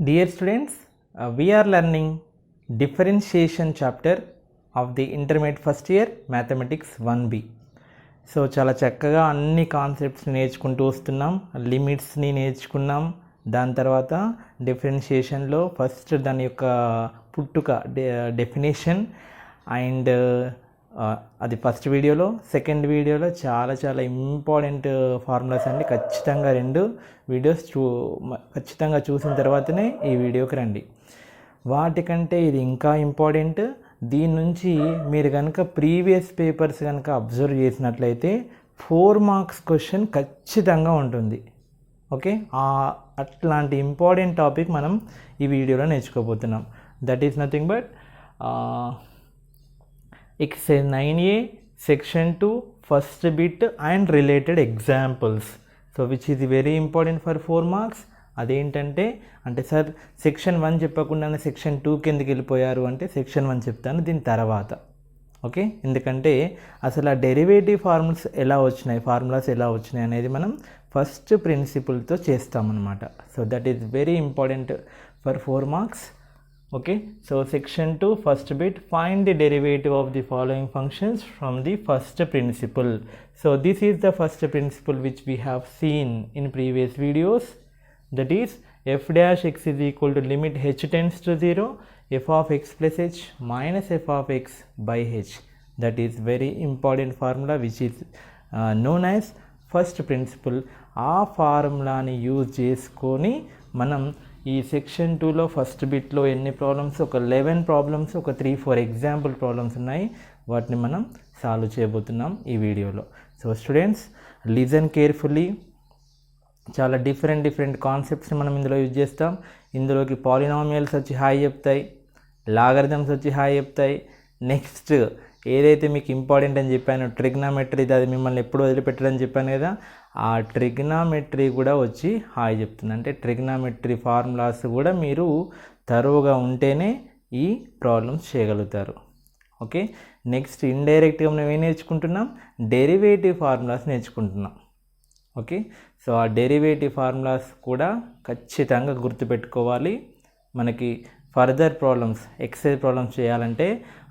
Dear students, we are learning differentiation chapter of the intermediate first year mathematics 1B. So చాలా చక్కగా అన్ని concepts నేర్చుకుంటూ వస్తున్నాం. లిమిట్స్ని నేర్చుకున్నాం. దాని తర్వాత డిఫరెన్షియేషన్లో ఫస్ట్ దాని యొక్క పుట్టుక డెఫినేషన్ అండ్ అది ఫస్ట్ వీడియోలో. సెకండ్ వీడియోలో చాలా చాలా ఇంపార్టెంట్ ఫార్ములాస్ అండి. ఖచ్చితంగా రెండు వీడియోస్ ఖచ్చితంగా చూసిన తర్వాతనే ఈ వీడియోకి రండి. వాటికంటే ఇది ఇంకా ఇంపార్టెంట్. దీని నుంచి మీరు కనుక ప్రీవియస్ పేపర్స్ కనుక అబ్జర్వ్ చేసినట్లయితే 4 మార్క్స్ క్వశ్చన్ ఖచ్చితంగా ఉంటుంది. ఓకే, అట్లాంటి ఇంపార్టెంట్ టాపిక్ మనం ఈ వీడియోలో నేర్చుకోబోతున్నాం. That is nothing but exercise 9A section 2 first bit and related examples. So which is very important for 4 marks. అదేంటంటే సార్ సెక్షన్ 1 చెప్పకుండానే సెక్షన్ 2కి ఎందుకు వెళ్ళిపోయారు అంటే సెక్షన్ 1 చెప్తాను దీని తర్వాత. ఓకే, ఎందుకంటే అసలు ఆ డెరివేటివ్ ఫార్ములాస్ ఎలా వచ్చినాయి అనేది మనం ఫస్ట్ ప్రిన్సిపుల్తో చేస్తామన్నమాట. So that is very important for 4 marks. Okay, so section 2 first bit, find the derivative of the following functions from the first principle. So this is the first principle which we have seen in previous videos. That is f dash x is equal to limit h tends to 0 f of x plus h minus f of x by h. That is very important formula which is known as first principle. ఆ ఫార్ములాని use చేసుకొని మనం ఈ section 2లో first బిట్లో ఎన్ని problems, ఒక 11 problems, ఒక 3-4 example problems ఉన్నాయి. వాటిని మనం సాల్వ్ చేయబోతున్నాం ఈ వీడియోలో. So students listen carefully. చాలా డిఫరెంట్ కాన్సెప్ట్స్ని మనం ఇందులో యూజ్ చేస్తాం. ఇందులోకి పాలినామియల్స్ వచ్చి హాయ్ చెప్తాయి, లాగరిథమ్స్ వచ్చి హాయ్ చెప్తాయి. నెక్స్ట్ ఏదైతే మీకు ఇంపార్టెంట్ అని చెప్పాను ట్రిగ్నామెట్రీ, అది మిమ్మల్ని ఎప్పుడు వదిలిపెట్టడని చెప్పాను కదా, ఆ ట్రిగ్నామెట్రీ కూడా వచ్చి హాయ్ చెప్తుంది. అంటే ట్రిగ్నామెట్రీ ఫార్ములాస్ కూడా మీరు తరువుగా ఉంటేనే ఈ ప్రాబ్లమ్స్ చేయగలుగుతారు. ఓకే, నెక్స్ట్ ఇండైరెక్ట్గా మనం ఏం నేర్చుకుంటున్నాం, డెరివేటివ్ ఫార్ములాస్ నేర్చుకుంటున్నాం. ఓకే, సో ఆ డెరివేటివ్ ఫార్ములాస్ కూడా ఖచ్చితంగా గుర్తుపెట్టుకోవాలి. మనకి ఫర్దర్ ప్రాబ్లమ్స్, ఎక్సైజ్ ప్రాబ్లమ్స్ చేయాలంటే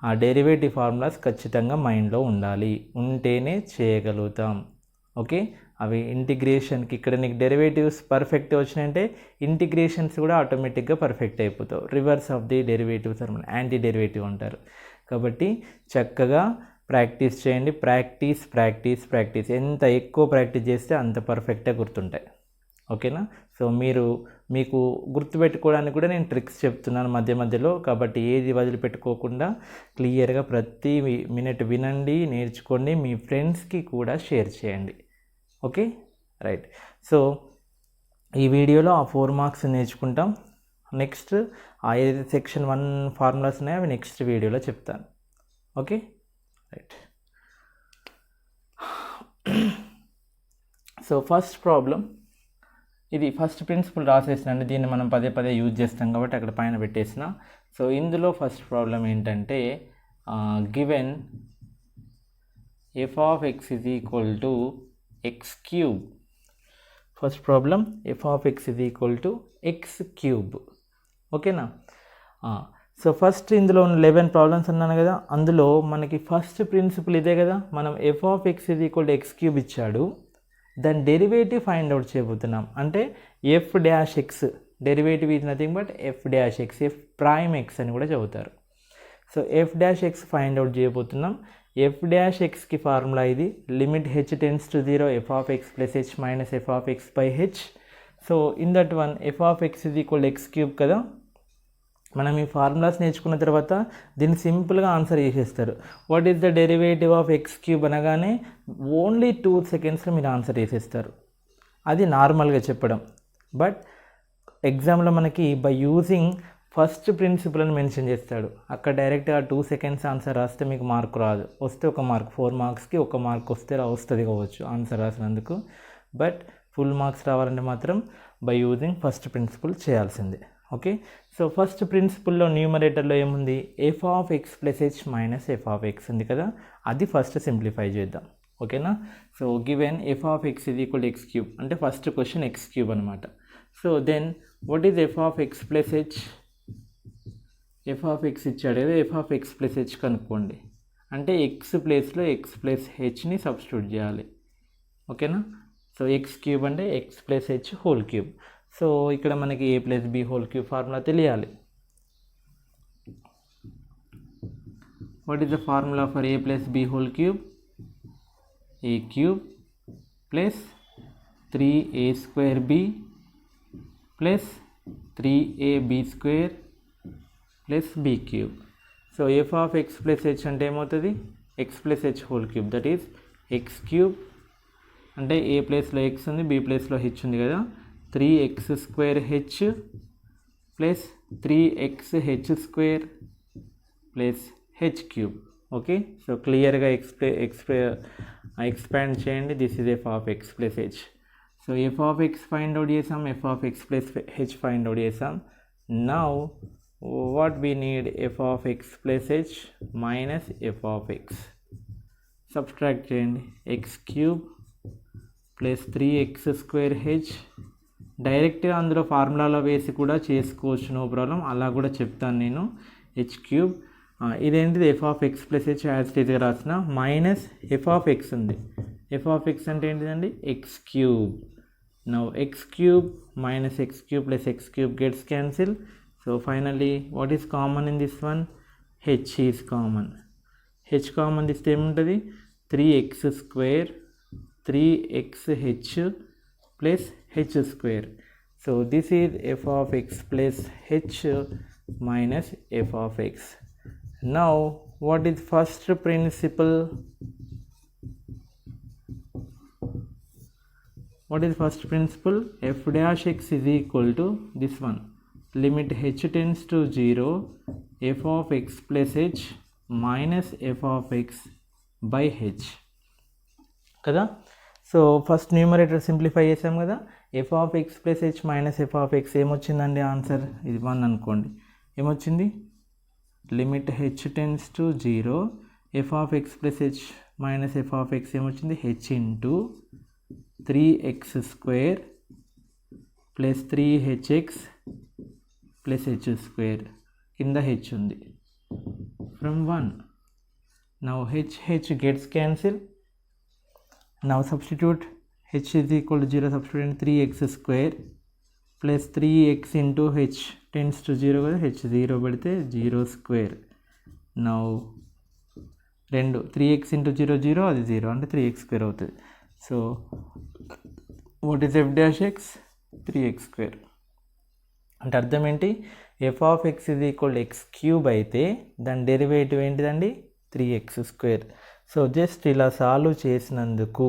ఆ డెరివేటివ్ ఫార్ములాస్ ఖచ్చితంగా మైండ్లో ఉండాలి, ఉంటేనే చేయగలుగుతాం. ఓకే, అవి ఇంటిగ్రేషన్కి ఇక్కడ నీకు డెరివేటివ్స్ పర్ఫెక్ట్ వచ్చినాయంటే ఇంటిగ్రేషన్స్ కూడా ఆటోమేటిక్గా పర్ఫెక్ట్ అయిపోతావు. Reverse of the derivatives anti derivative అంటారు. కాబట్టి చక్కగా ప్రాక్టీస్ చేయండి. ప్రాక్టీస్ ఎంత ఎక్కువ ప్రాక్టీస్ చేస్తే అంత పర్ఫెక్ట్గా గుర్తుంటాయి. ఓకేనా? సో మీకు గుర్తుపెట్టుకోవడానికి కూడా నేను ట్రిక్స్ చెప్తున్నాను మధ్యలో. కాబట్టి ఏది వదిలిపెట్టుకోకుండా క్లియర్గా ప్రతి మినిట్ వినండి, నేర్చుకోండి, మీ ఫ్రెండ్స్కి కూడా షేర్ చేయండి. Okay, right. సో ఈ వీడియోలో ఆ 4 మార్క్స్ నేర్చుకుంటాం. నెక్స్ట్ ఏదైతే సెక్షన్ 1 ఫార్ములాస్ ఉన్నాయో అవి నెక్స్ట్ వీడియోలో చెప్తాను. Okay, right. So first problem, ఇది ఫస్ట్ ప్రిన్సిపల్ రాసేసినండి. దీన్ని మనం పదే యూజ్ చేస్తాం కాబట్టి అక్కడ పైన పెట్టేసిన. సో ఇందులో ఫస్ట్ ప్రాబ్లం ఏంటంటే given f of x is equal to x cube. First problem f of x is equal to x cube. ఓకేనా? సో ఫస్ట్ ఇందులో 11 ప్రాబ్లమ్స్ అన్నాను కదా, అందులో మనకి ఫస్ట్ ప్రిన్సిపల్ ఇదే కదా. మనం f of x is equal to x cube ఇచ్చాడు, దాని డెరివేటివ్ ఫైండ్ అవుట్ చేయబోతున్నాం. అంటే f dash X, derivative is nothing but f dash X, f prime X అని కూడా చెబుతారు. So f dash X find out చేయబోతున్నాం. f డాష్ ఎక్స్కి ఫార్ములా ఇది, limit h tends to 0 f of x plus h minus f of x by h. So in that one f of x is equal to x cube కదా. మనం ఈ formulas నేర్చుకున్న తర్వాత దీన్ని సింపుల్గా answer చేసేస్తారు. What is the derivative of X cube అనగానే only 2 సెకండ్స్లో మీరు ఆన్సర్ చేసేస్తారు. అది నార్మల్గా చెప్పడం. బట్ ఎగ్జామ్లో మనకి బై యూజింగ్ ఫస్ట్ ప్రిన్సిపల్ అని మెన్షన్ చేస్తాడు. అక్కడ డైరెక్ట్గా 2 సెకండ్స్ ఆన్సర్ రాస్తే మీకు మార్క్ రాదు. వస్తే 1 మార్క్, 4 మార్క్స్కి 1 మార్క్ వస్తుంది కావచ్చు ఆన్సర్ రాసినందుకు. బట్ ఫుల్ మార్క్స్ రావాలంటే మాత్రం బై యూజింగ్ ఫస్ట్ ప్రిన్సిపల్ చేయాల్సిందే. ఓకే, సో ఫస్ట్ ప్రిన్సిపల్లో న్యూమరేటర్లో ఏముంది, f of x plus h minus f of x ఉంది కదా, అది ఫస్ట్ సింప్లిఫై చేద్దాం. ఓకేనా? So given f of x is equal to x cube అంటే ఫస్ట్ క్వశ్చన్ x cube అనమాట. So then what is f of X plus h? F of x ఇచ్చాడు కదా, f of X plus h కనుక్కోండి. అంటే X ప్లేస్లో x plus హెచ్ని substitute చేయాలి. ఓకేనా? So x cube అంటే X plus h whole cube. So ఇక్కడ మనకి a plus b whole cube formula తెలియాలి. What is the formula for a plus b whole cube? A cube plus 3a square b plus 3ab square plus b cube. So f of X plus H అంటే ఏమవుతుంది? X plus h whole cube, that is x cube అంటే ఏ ప్లేస్లో X ఉంది, B ప్లేస్లో H ఉంది కదా, 3x square h plus 3x square plus h cube. Okay, so క్లియర్గా ఎక్స్పాండ్ చేయండి. This is f of X plus h. So f of x find out చేసాం, f of X plus h find out చేసాం. Now what we need? f of x plus h minus f of x. Subtract చేయండి. x cube plus 3x square H. డైరెక్ట్గా అందులో ఫార్ములాలో వేసి కూడా చేసుకోవచ్చు, no problem. అలా కూడా చెప్తాను నేను. హెచ్ క్యూబ్ ఇదేంటిది? F of X plus h as టీజ్గా రాసిన మైనస్ ఎఫ్ ఆఫ్ ఎక్స్ ఉంది. ఎఫ్ ఆఫ్ ఎక్స్ అంటే ఏంటిదండి? X cube. Now x cube minus x cube plus x cube gets cancel. So finally what is common in this one? H is common. H common this time untadi 3x square 3xh plus h square. So this is f of x plus h minus f of x. Now what is first principle? What is first principle? F dash x is equal to this one, limit h tends to 0 f of x plus h minus f of x by h కదా. So first numerator simplify చేసాం కదా. F of X plus h minus f of x ఏమొచ్చిందండి answer? ఇది 1 అనుకోండి. ఏమొచ్చింది? Limit H tends to 0 f of X plus h minus f of x ఏమొచ్చింది? H into 3x square plus 3hx plus h square, కింద h ఉంది, from 1. Now h gets cancel. Now substitute h is equal to 0, substitute 3x square plus 3x into H tends to 0 కదా, H 0 పెడితే 0 square. Now 3x into 0 0, అది 0 అంటే 3x square అవుతుంది. So what is f dash x? 3x square. అంటే అర్థం ఏంటి? F of x ఇది equal x cube అయితే దాని డెరివేటివ్ ఏంటిదండి? 3x square. సో జస్ట్ ఇలా సాల్వ్ చేసినందుకు,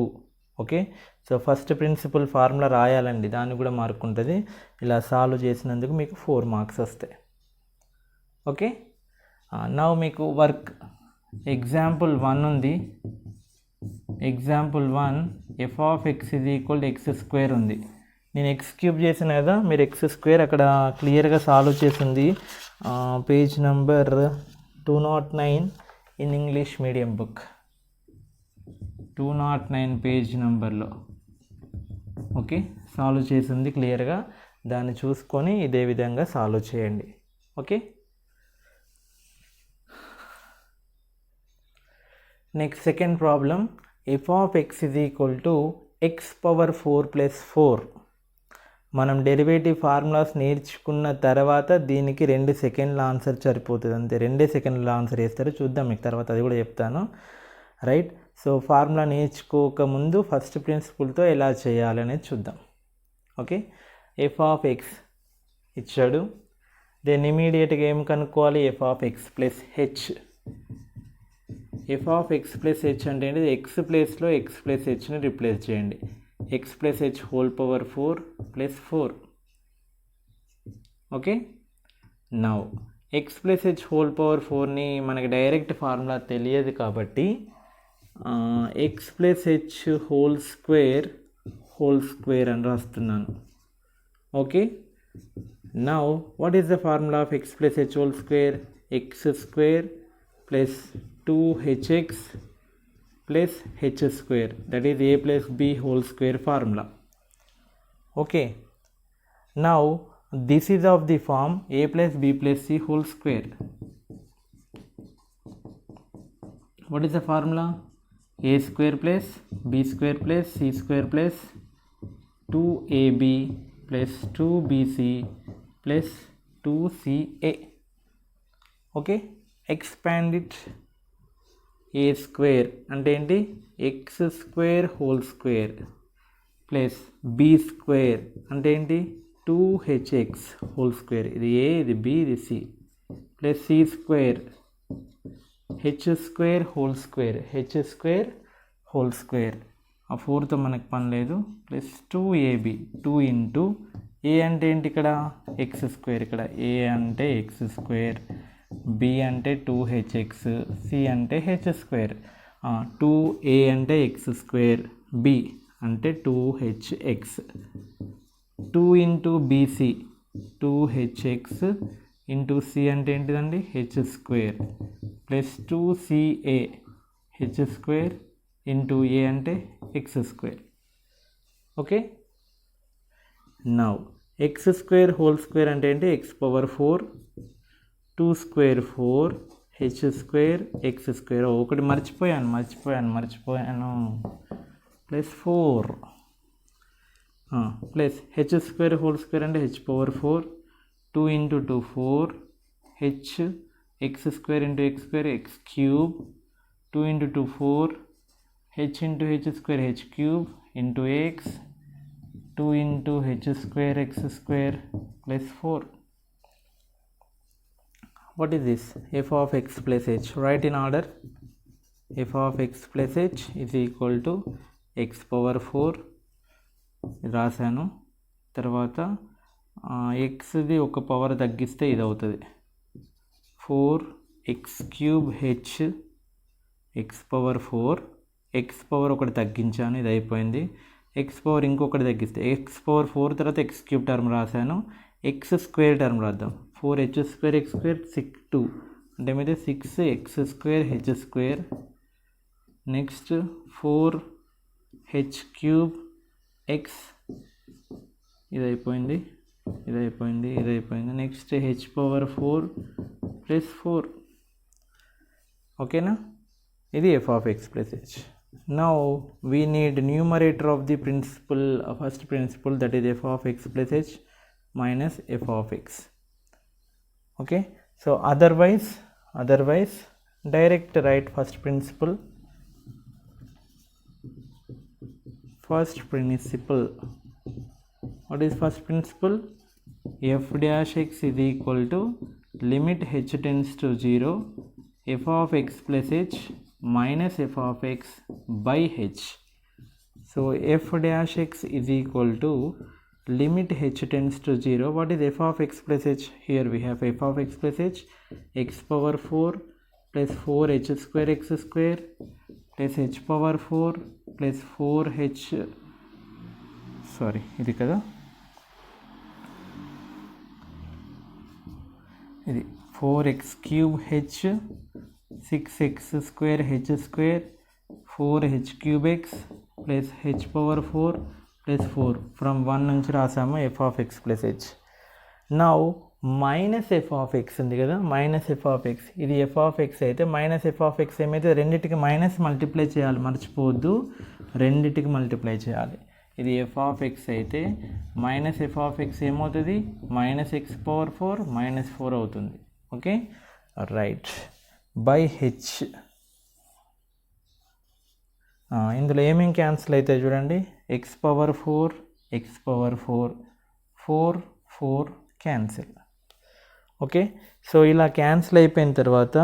okay, so first principle formula రాయాలండి, దాన్ని కూడా మార్క్ ఉంటుంది. ఇలా సాల్వ్ చేసినందుకు మీకు 4 మార్క్స్ వస్తాయి. ఓకే, నౌ మీకు వర్క్ ఎగ్జాంపుల్ 1 ఉంది. ఎగ్జాంపుల్ 1 ఎఫ్ ఆఫ్ ఎక్స్ ఇది ఈక్వల్ ఎక్స్ స్క్వేర్ ఉంది. నేను ఎక్స్ క్యూబ్ చేసాను కదా, మీరు ఎక్స్ స్క్వేర్ అక్కడ క్లియర్గా సాల్వ్ చేసింది page number 209 in English medium book. 209 page నెంబర్లో ఓకే సాల్వ్ చేసింది క్లియర్గా, దాన్ని చూసుకొని ఇదే విధంగా సాల్వ్ చేయండి. Okay, next second problem. F of x is equal to X power 4 plus 4. మనం డెరివేటివ్ ఫార్ములాస్ నేర్చుకున్న తర్వాత దీనికి 2 సెకండ్ల ఆన్సర్ సరిపోతుంది, అంతే. 2 సెకండ్ల ఆన్సర్ వేస్తారు, చూద్దాం మీకు తర్వాత అది కూడా చెప్తాను. రైట్, సో ఫార్ములా నేర్చుకోకముందు ఫస్ట్ ప్రిన్సిపల్తో ఎలా చేయాలి అనేది చూద్దాం. ఓకే, ఎఫ్ ఆఫ్ ఎక్స్ ఇచ్చాడు, దెన్ ఇమీడియట్గా ఏం కనుక్కోవాలి? F of X plus h. F of X plus H అంటే ఏంటి? ఎక్స్ ప్లేస్లో ఎక్స్ ప్లస్ హెచ్ని రిప్లేస్ చేయండి. X plus h whole power 4 plus 4. Okay, now x plus h whole power 4ని మనకి డైరెక్ట్ ఫార్ములా తెలియదు కాబట్టి x plus h whole square అని రాస్తున్నాను. Okay, now what is the formula of X plus h whole square? X square plus 2hx plus h square, that is a plus b whole square formula. Okay, Now this is of the form a plus b plus c whole square. What is the formula? A square plus b square plus c square plus 2ab plus 2bc plus 2ca. Okay, expand it. A square అంటే ఏంటి? x square whole square plus b square అంటే ఏంటి? 2hx whole square. ఇది a, ఇది b, ఇది c plus c square h square whole square, h square whole square. ఆ 4తో మనకు పని లేదు. ప్లస్ 2ab 2 ఇంటూ a అంటే ఏంటి? ఇక్కడ ఎక్స్ స్క్వేర్. ఇక్కడ a అంటే ఎక్స్ స్క్వేర్, b అంటే 2hx, c అంటే h స్క్వేర్. 2a అంటే ఎక్స్ స్క్వేర్, b అంటే 2hx. 2 into bc 2hx into c అంటే ఏంటిదండి? h square plus 2ca h square into a అంటే x square. Okay, now x square whole square అంటే ఏంటి? X power 4, 2 square 4, h square x square. ఒకటి మర్చిపోయాను plus 4 plus h square whole square అంటే h power 4, 2 into 2 4, h x square into x square x cube, 2 into 2 4, h into h square h cube into x, 2 into h square x square plus 4. What is this? F of x plus h. Write in order. F of x plus h is equal to x power 4 రాశాను. తర్వాత ఎక్స్ది ఒక power తగ్గిస్తే ఇది అవుతుంది 4x cube H X power 4, X power ఒకటి తగ్గించాను, ఇది అయిపోయింది. ఎక్స్ పవర్ ఇంకొకటి తగ్గిస్తే ఎక్స్ పవర్ 4 తర్వాత ఎక్స్ క్యూబ్ టర్మ్ రాశాను. ఎక్స్ స్క్వేర్ టర్మ్ రాద్దాం. 4h స్క్వేర్ ఎక్స్ స్క్వేర్ 2 అంటే మీద 6x square h square. Next 4h cube x, ఇది అయిపోయింది. Next h power 4 plus 4. ఓకేనా? ఇది F of X plus H. Now we need numerator of the principle, first principle, that is f of X plus h minus f of x. Okay, so otherwise direct write first principle. What is first principle? F dash x is equal to limit h tends to 0 f of x plus h minus f of x by h. So f dash x is equal to limit h tends to 0. What is f of x plus h? Here we have f of x plus h, x power 4 plus 4h square x square plus h power 4 plus 4h, sorry ఇది కదా, ఇది 4x cube h 6x square h square 4h cube x plus h power 4 plus 4 from 1 నుంచి రాసాము f of X plus H. Now minus f of x ఉంది కదా, minus f of x, ఇది F of x అయితే minus f of x ఏమైతే రెండింటికి minus multiply చేయాలి, మర్చిపోవద్దు, రెండింటికి మల్టిప్లై చేయాలి. ఇది ఎఫ్ ఆఫ్ ఎక్స్ అయితే మైనస్ ఎఫ్ ఆఫ్ ఎక్స్ ఏమవుతుంది? మైనస్ ఎక్స్ పవర్ 4 మైనస్ 4 అవుతుంది. Okay, right. బై హెచ్, ఇందులో ఏమేమి క్యాన్సిల్ అవుతాయి చూడండి. X power 4 4 cancel. Okay, so ఇలా క్యాన్సిల్ అయిపోయిన తర్వాత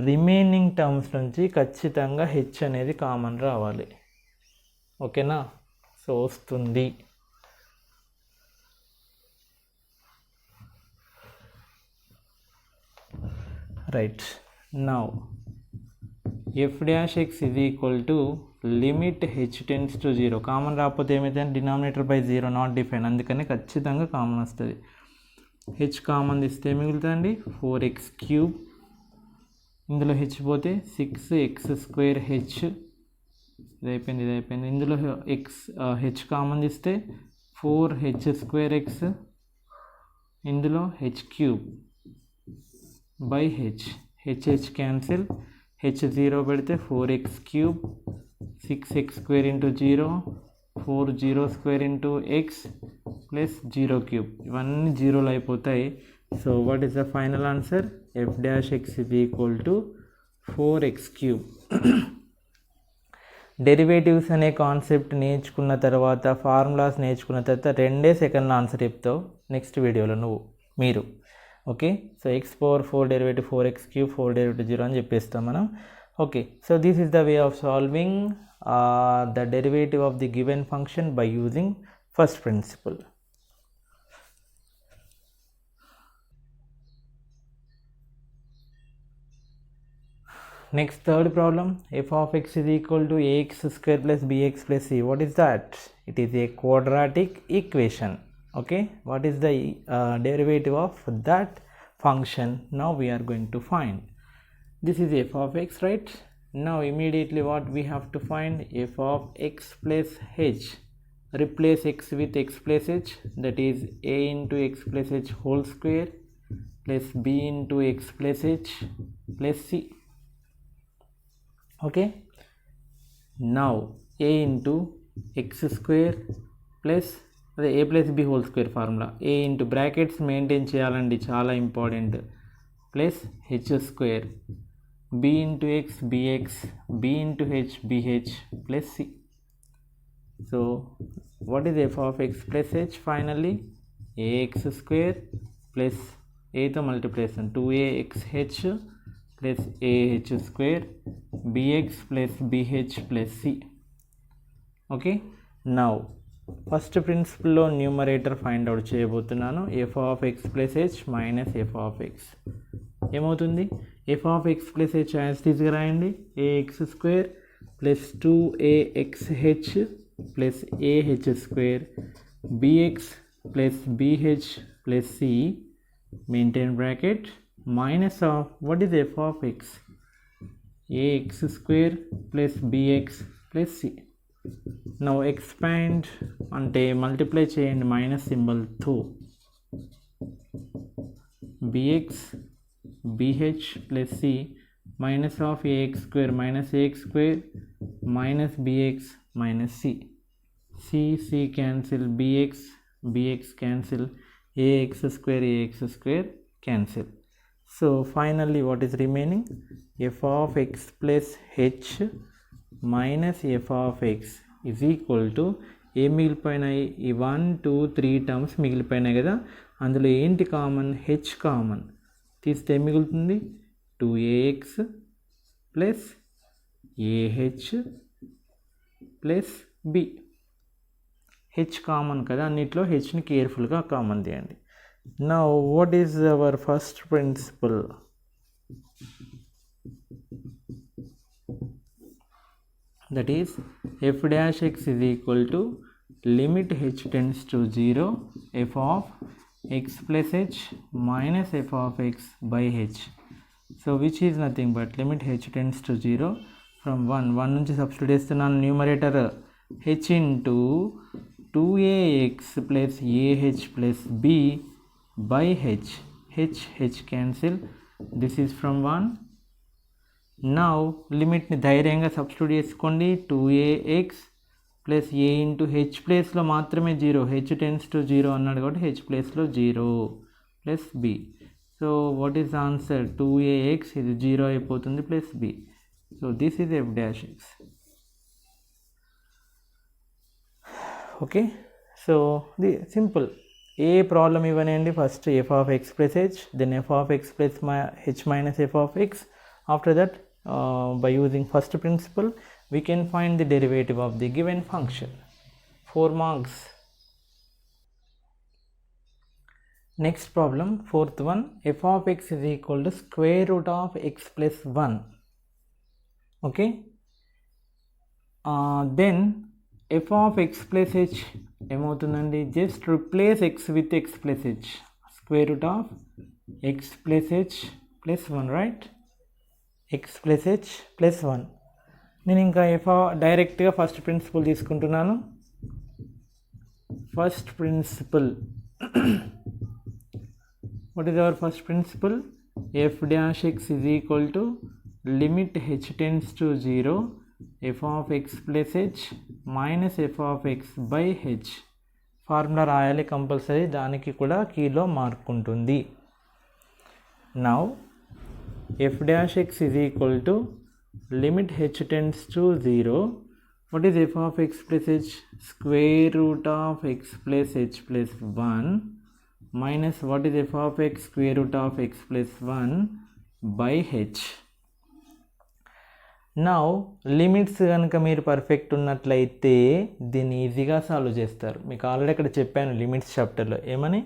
రిమైనింగ్ టర్మ్స్ నుంచి ఖచ్చితంగా హెచ్ అనేది కామన్ రావాలి. ఓకేనా? సో వస్తుంది. Right. Now F dash x is equal to limit H tends to 0. Common రాకపోతే ఏమైతే డినామినేటర్ బై 0 నాట్ డిఫైన్, అందుకని ఖచ్చితంగా కామన్ వస్తుంది. హెచ్ కామన్ తీస్తే మిగులుతుందండి 4x క్యూబ్, ఇందులో హెచ్ పోతే 6x స్క్వేర్ హెచ్, ఇది అయిపోయింది. ఇందులో హెచ్ కామన్ తీస్తే 4h స్క్వేర్ ఎక్స్ ఇందులో h cube by h cancel, h0 పెడితే 4x cube, 6x square into 0, 4 0 square into x plus 0 cube, ఇవన్నీ జీరోలు అయిపోతాయి. So what is the final answer? f dash x is equal to 4x cube. Derivatives అనే concept నేర్చుకున్న తర్వాత, formulas నేర్చుకున్న తర్వాత రెండే సెకండ్లో ఆన్సర్ చెప్తావు నెక్స్ట్ వీడియోలో మీరు. Okay, so x power 4 derivative 4x cube, 4 derivative 0 అని చెప్పేస్తాం మనం. Okay, so this is the way of solving the derivative of the given function by using first principle. Next, third problem, f of x is equal to ax square plus bx plus c. What is that? It is a quadratic equation. Okay, what is the derivative of that function? Now we are going to find. This is f of x, right? Now immediately what we have to find? F of x plus h. Replace x with x plus h, that is a into x plus h whole square plus b into x plus h plus c. Okay, now a into x square plus అదే a plus b whole square formula, a into brackets maintain చేయాలండి, చాలా important, plus h square, b into x bx, b into h bh plus c. So what is f of x plus h? Finally ax square plus a తో multiplication 2axh plus ah square bx plus bh plus c. Okay, now first ప్రిన్సిపల్లో numerator find out చేయబోతున్నాను. f of x plus h minus f of x ఏమవుతుంది? f of x plus h as టీజ్గా రాయండి, ax square plus 2axh plus ah square bx plus bh plus c maintain bracket minus of what is f of x? ax square plus bx plus c. Now expand అంటే multiply చేయండి minus సింబల్తో, bx bh plus c minus of ax square minus ax square minus bx minus c. c cancel, bx cancel, ax square cancel. So finally what is remaining? f of x plus h minus f of x is equal to ఏ మిగిలిపోయినాయి? ఈ 1 2 3 terms మిగిలిపోయినాయి కదా, అందులో ఏంటి common? h common తీస్తే ఏం మిగులుతుంది? 2ax plus ah plus b. h common కదా అన్నిట్లో, hని కేర్ఫుల్గా కామన్ తీయండి. Now what is our first principle? That is f dash x is equal to limit h tends to 0 f of x plus h minus f of x by h. So which is nothing but limit h tends to 0 from 1 నుంచి substitute చేస్తున్నాను. Numerator h into 2ax plus ah plus b by h cancel, this is from 1. now లిమిట్ని ధైర్యంగా substitute చేసుకోండి, 2ax plus a into h ప్లేస్లో మాత్రమే 0, h tends to 0 అన్నాడు కాబట్టి h ప్లేస్లో 0 plus b. So what is answer? 2ax ఇది 0 అయిపోతుంది plus b. So this is f dash x. Okay, so the simple. ఏ ప్రాబ్లం ఇవ్వనండి, first f of x plus h, then f of x plus h minus f of x. After that by using first principle we can find the derivative of the given function. 4 marks. Next problem, fourth one, f of x is equal to square root of x plus 1. Okay, then f of x plus h ఏమవుతుందండి? Just replace x with x plus h, square root of x plus h plus 1, right? x plus h plus 1. నేను ఇంకా డైరెక్ట్గా first principle తీసుకుంటున్నాను. First principle what is our first principle? F dash x is equal to limit h tends to 0 f of x plus h minus f of x by h. Formula రాయాలి compulsory, దానికి కూడా కీలో mark ఉంటుంది. Now f dash x is equal to limit h tends to 0. What is f of x plus h? Square root of x plus h plus 1 minus what is f of x? Square root of x plus 1 by h. Now limits కనుక మీరు perfect ఉన్నట్లయితే దీన్ని ఈజీగా solve చేస్తారు. మీకు already ఇక్కడ చెప్పాను limits చాప్టర్లో ఏమని,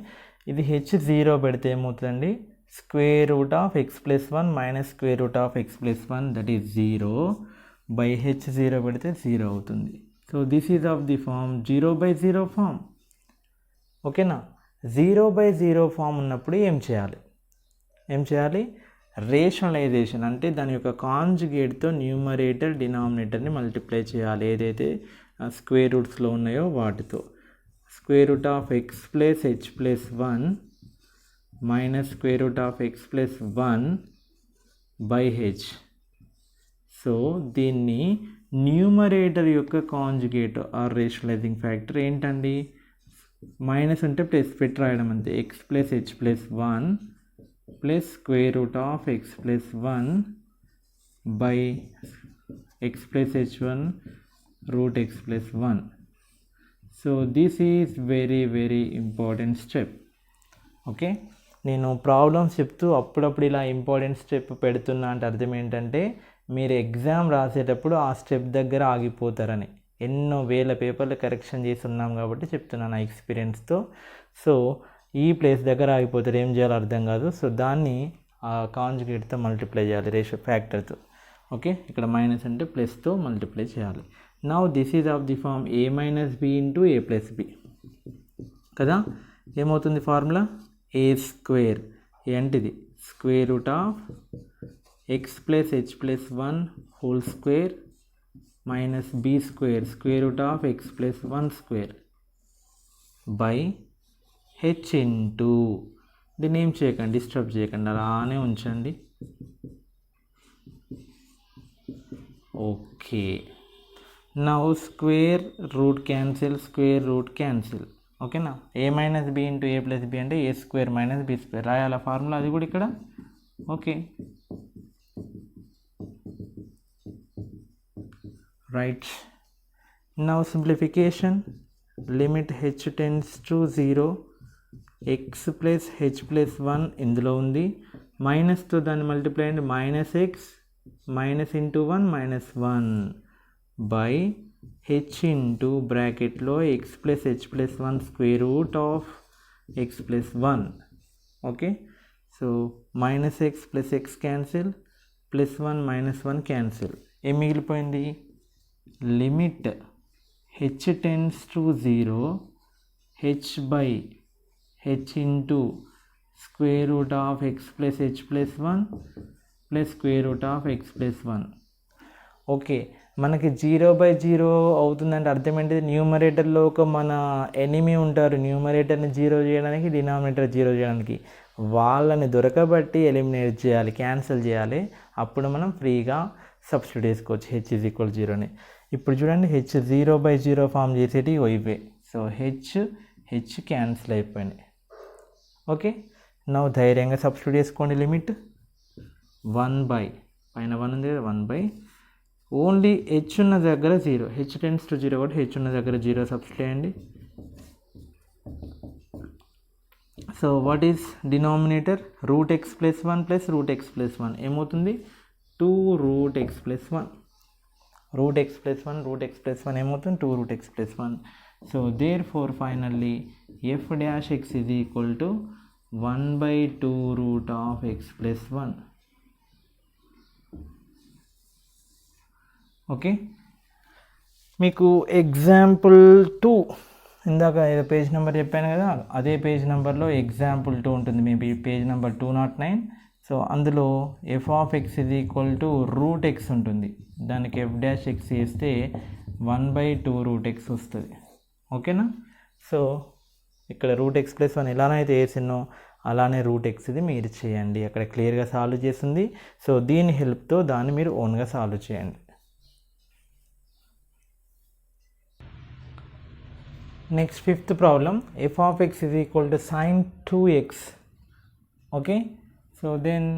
ఇది h 0 పెడితే ఏమవుతుందండి, square root of X plus 1 minus square root of X plus 1 that is 0 by h 0 పెడితే 0 అవుతుంది. So this is of the form 0/0 form. ఓకేనా, 0/0 ఫామ్ ఉన్నప్పుడు ఏం చేయాలి, రేషనలైజేషన్ అంటే దాని యొక్క కాంజుగేట్తో న్యూమరేటర్ డినామినేటర్ని మల్టిప్లై చేయాలి, ఏదైతే స్క్వేర్ రూట్స్లో ఉన్నాయో వాటితో. Square root of X plus H plus 1 minus square root of X plus 1 by H. So దీన్ని న్యూమరేటర్ యొక్క కాంజుగేట్ ఆర్ రేషనలైజింగ్ ఫ్యాక్టర్ ఏంటండి, మైనస్ అంటే ప్లస్ పెట్టి రాయడం అంతే, X plus H plus 1 plus square root of x plus 1 by x plus h1 root x plus 1. So this is very important step. Okay, నేను problems చెప్తూ అప్పుడప్పుడు ఇలా important step పెడుతున్నా అంటే అర్థం ఏంటంటే మీరు ఎగ్జామ్ రాసేటప్పుడు ఆ స్టెప్ దగ్గర ఆగిపోతారని. ఎన్నో వేల పేపర్లు కరెక్షన్ చేసి ఉన్నాం కాబట్టి చెప్తున్నాను నా ఎక్స్పీరియన్స్తో. సో ఈ ప్లేస్ దగ్గర ఆగిపోతారు, ఏం చేయాలో అర్థం కాదు. సో దాన్ని ఆ కాంజుగేట్తో మల్టిప్లై చేయాలి, రేషియో ఫ్యాక్టర్తో. ఓకే, ఇక్కడ మైనస్ అంటే ప్లస్తో మల్టిప్లై చేయాలి. Now this is of the form a minus B into a plus b కదా. ఏమవుతుంది ఫార్ములా, ఏ స్క్వేర్, ఏంటిది square root of X plus H plus 1 whole square minus B square square root of X plus 1 square by H into, దీన్ని ఏం చేయకండి, disturb చేయకండి, అలానే ఉంచండి. Okay, now square root cancel. ఓకేనా, A minus B into A plus B అంటే A square minus B square రాయాల formula, అది కూడా ఇక్కడ. Okay, right. Now simplification, limit H tends to 0 X plus H plus 1 ఇందులో ఉంది, మైనస్తో దాన్ని మల్టిప్లై అండి, minus X minus into 1 minus 1 by H into బ్రాకెట్లో X plus H plus 1 square root of X plus 1. Okay, so minus X plus X cancel, plus 1 minus 1 cancel. ఏం మిగిలిపోయింది, limit H tends to 0 H by h into square root of x plus h plus 1 plus square root of x plus 1. Okay, మనకి 0/0 అవుతుందంటే అర్థం ఏంటిది, న్యూమరేటర్లో ఒక మన enemy ఉంటారు, న్యూమరేటర్ని 0 చేయడానికి డినామినేటర్ 0 చేయడానికి, వాళ్ళని దొరకబట్టి ఎలిమినేట్ చేయాలి, క్యాన్సిల్ చేయాలి. అప్పుడు మనం ఫ్రీగా సబ్స్టిట్యూట్ చేసుకోవచ్చు h is equal 0ని. ఇప్పుడు చూడండి, h 0/0 ఫామ్ చేసేటి ఇవే. సో హెచ్ క్యాన్సిల్ అయిపోయినాయి. ఓకే, నౌ ధైర్యంగా సబ్స్టిట్యూట్ చేసుకోండి. లిమిట్ 1 బై పైన 1 ఉంది కదా, 1 బై ఓన్లీ హెచ్ ఉన్న దగ్గర 0, హెచ్ టెన్స్ టు 0 కాబట్టి హెచ్ ఉన్న దగ్గర 0 సబ్స్టిట్యూట్ చేయండి. So what is denominator, root x plus 1 plus root x plus 1 ఏమవుతుంది, 2 root x plus 1. Root x plus 1 ఏమవుతుంది, 2 root x plus 1. So therefore finally f dash x is equal to 1/2 root of X plus 1. Okay, మీకు example 2 ఇందాక ఏదో page number చెప్పాను కదా, అదే page నెంబర్లో example 2 ఉంటుంది, మేబీ పేజ్ నెంబర్ 209. సో అందులో F of X is equal to root x ఉంటుంది, దానికి ఎఫ్ డాష్ ఎక్స్ వేస్తే 1/2 రూట్ ఎక్స్ వస్తుంది. ఓకేనా, సో ఇక్కడ రూట్ ఎక్స్ ప్లస్ 1 ఎలానైతే వేసినో అలానే రూట్ ఎక్స్ ఇది మీరు చేయండి. అక్కడ క్లియర్గా సాల్వ్ చేస్తుంది. సో దీని హెల్ప్తో దాన్ని మీరు ఓన్గా సాల్వ్ చేయండి. Next fifth problem, f of X is equal to sine 2x. Okay, so then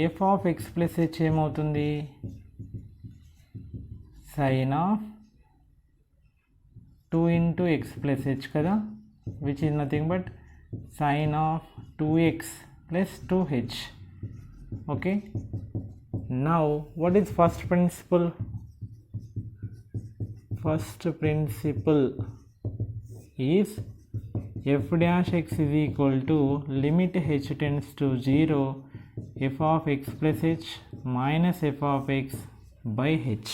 f of X plus h ఏమవుతుంది, sine of 2 into x plus h కదా, which is nothing but sin of 2x plus 2h. okay, now what is first principle? First principle is f dash x is equal to limit h tends to 0 f of x plus h minus f of x by h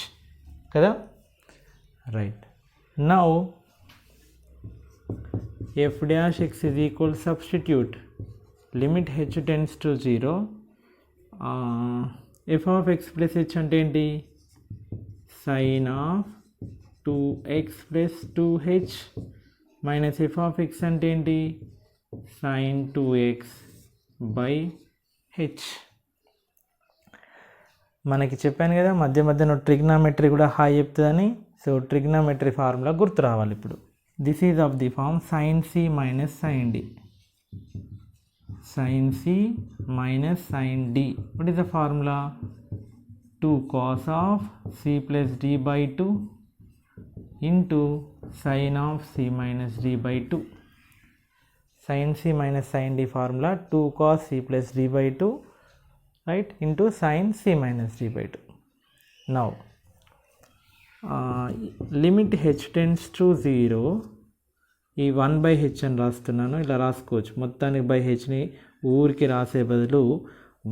kada, right. Now f dash x is equal, substitute limit h tends to 0, f of x plus h అంటే ఏంటి, sin of 2x plus 2h minus f of x అంటే ఏంటి, sin 2x by h. మనకి చెప్పాను కదా మధ్య మధ్యలో trigonometry కూడా హాయ్ చెప్తుందని. సో ట్రిగ్నామెట్రీ ఫార్ములా గుర్తు రావాలి ఇప్పుడు. This is of the form sin c minus sin d. sin c minus sin d. What is the formula? 2 cos of c plus d by 2 into sin of c minus d by 2. sin c minus sin d formula 2 cos c plus d by 2, right, into sin c minus d by 2. Now limit h tends to 0, ఈ 1/h అని రాస్తున్నాను, ఇలా రాసుకోవచ్చు. మొత్తానికి by హెచ్ని ఊరికి రాసే బదులు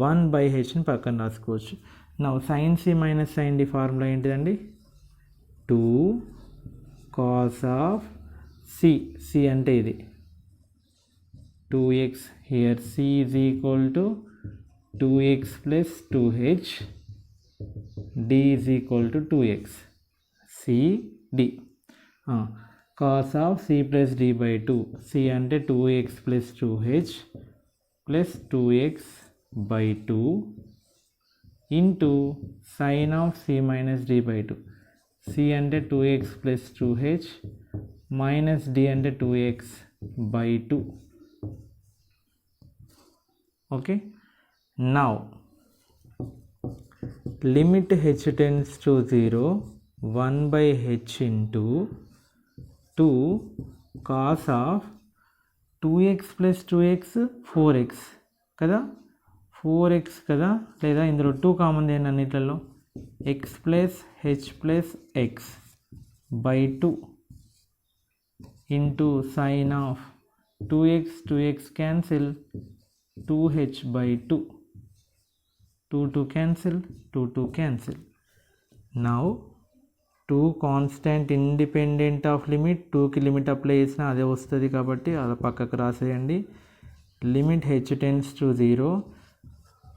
1/hని పక్కన రాసుకోవచ్చు. నా sine C minus sine d formula ఏంటిదండి, 2 cos ఆఫ్ సి అంటే ఇది 2x, here c is equal to 2x plus 2h, d is equal to 2x, c d. cos of c plus d by 2, c అంటే 2x plus 2h plus 2x by 2 into sin of c minus d by 2, c అంటే 2x plus 2h minus d అంటే 2x by 2. okay, now limit h tends to 0, 1/h into 2 cos of 2x plus 2x 4x కదా, 4x కదా, లేదా ఇందులో 2 common దేని అన్నిట్లలో, x plus h plus x by 2 into sin of 2x cancel, 2h by 2, 2 cancel, 2 cancel. now 2 constant independent of limit, 2కి limit apply చేసినా అదే వస్తుంది కాబట్టి అలా పక్కకు రాసేయండి. Limit h tends to 0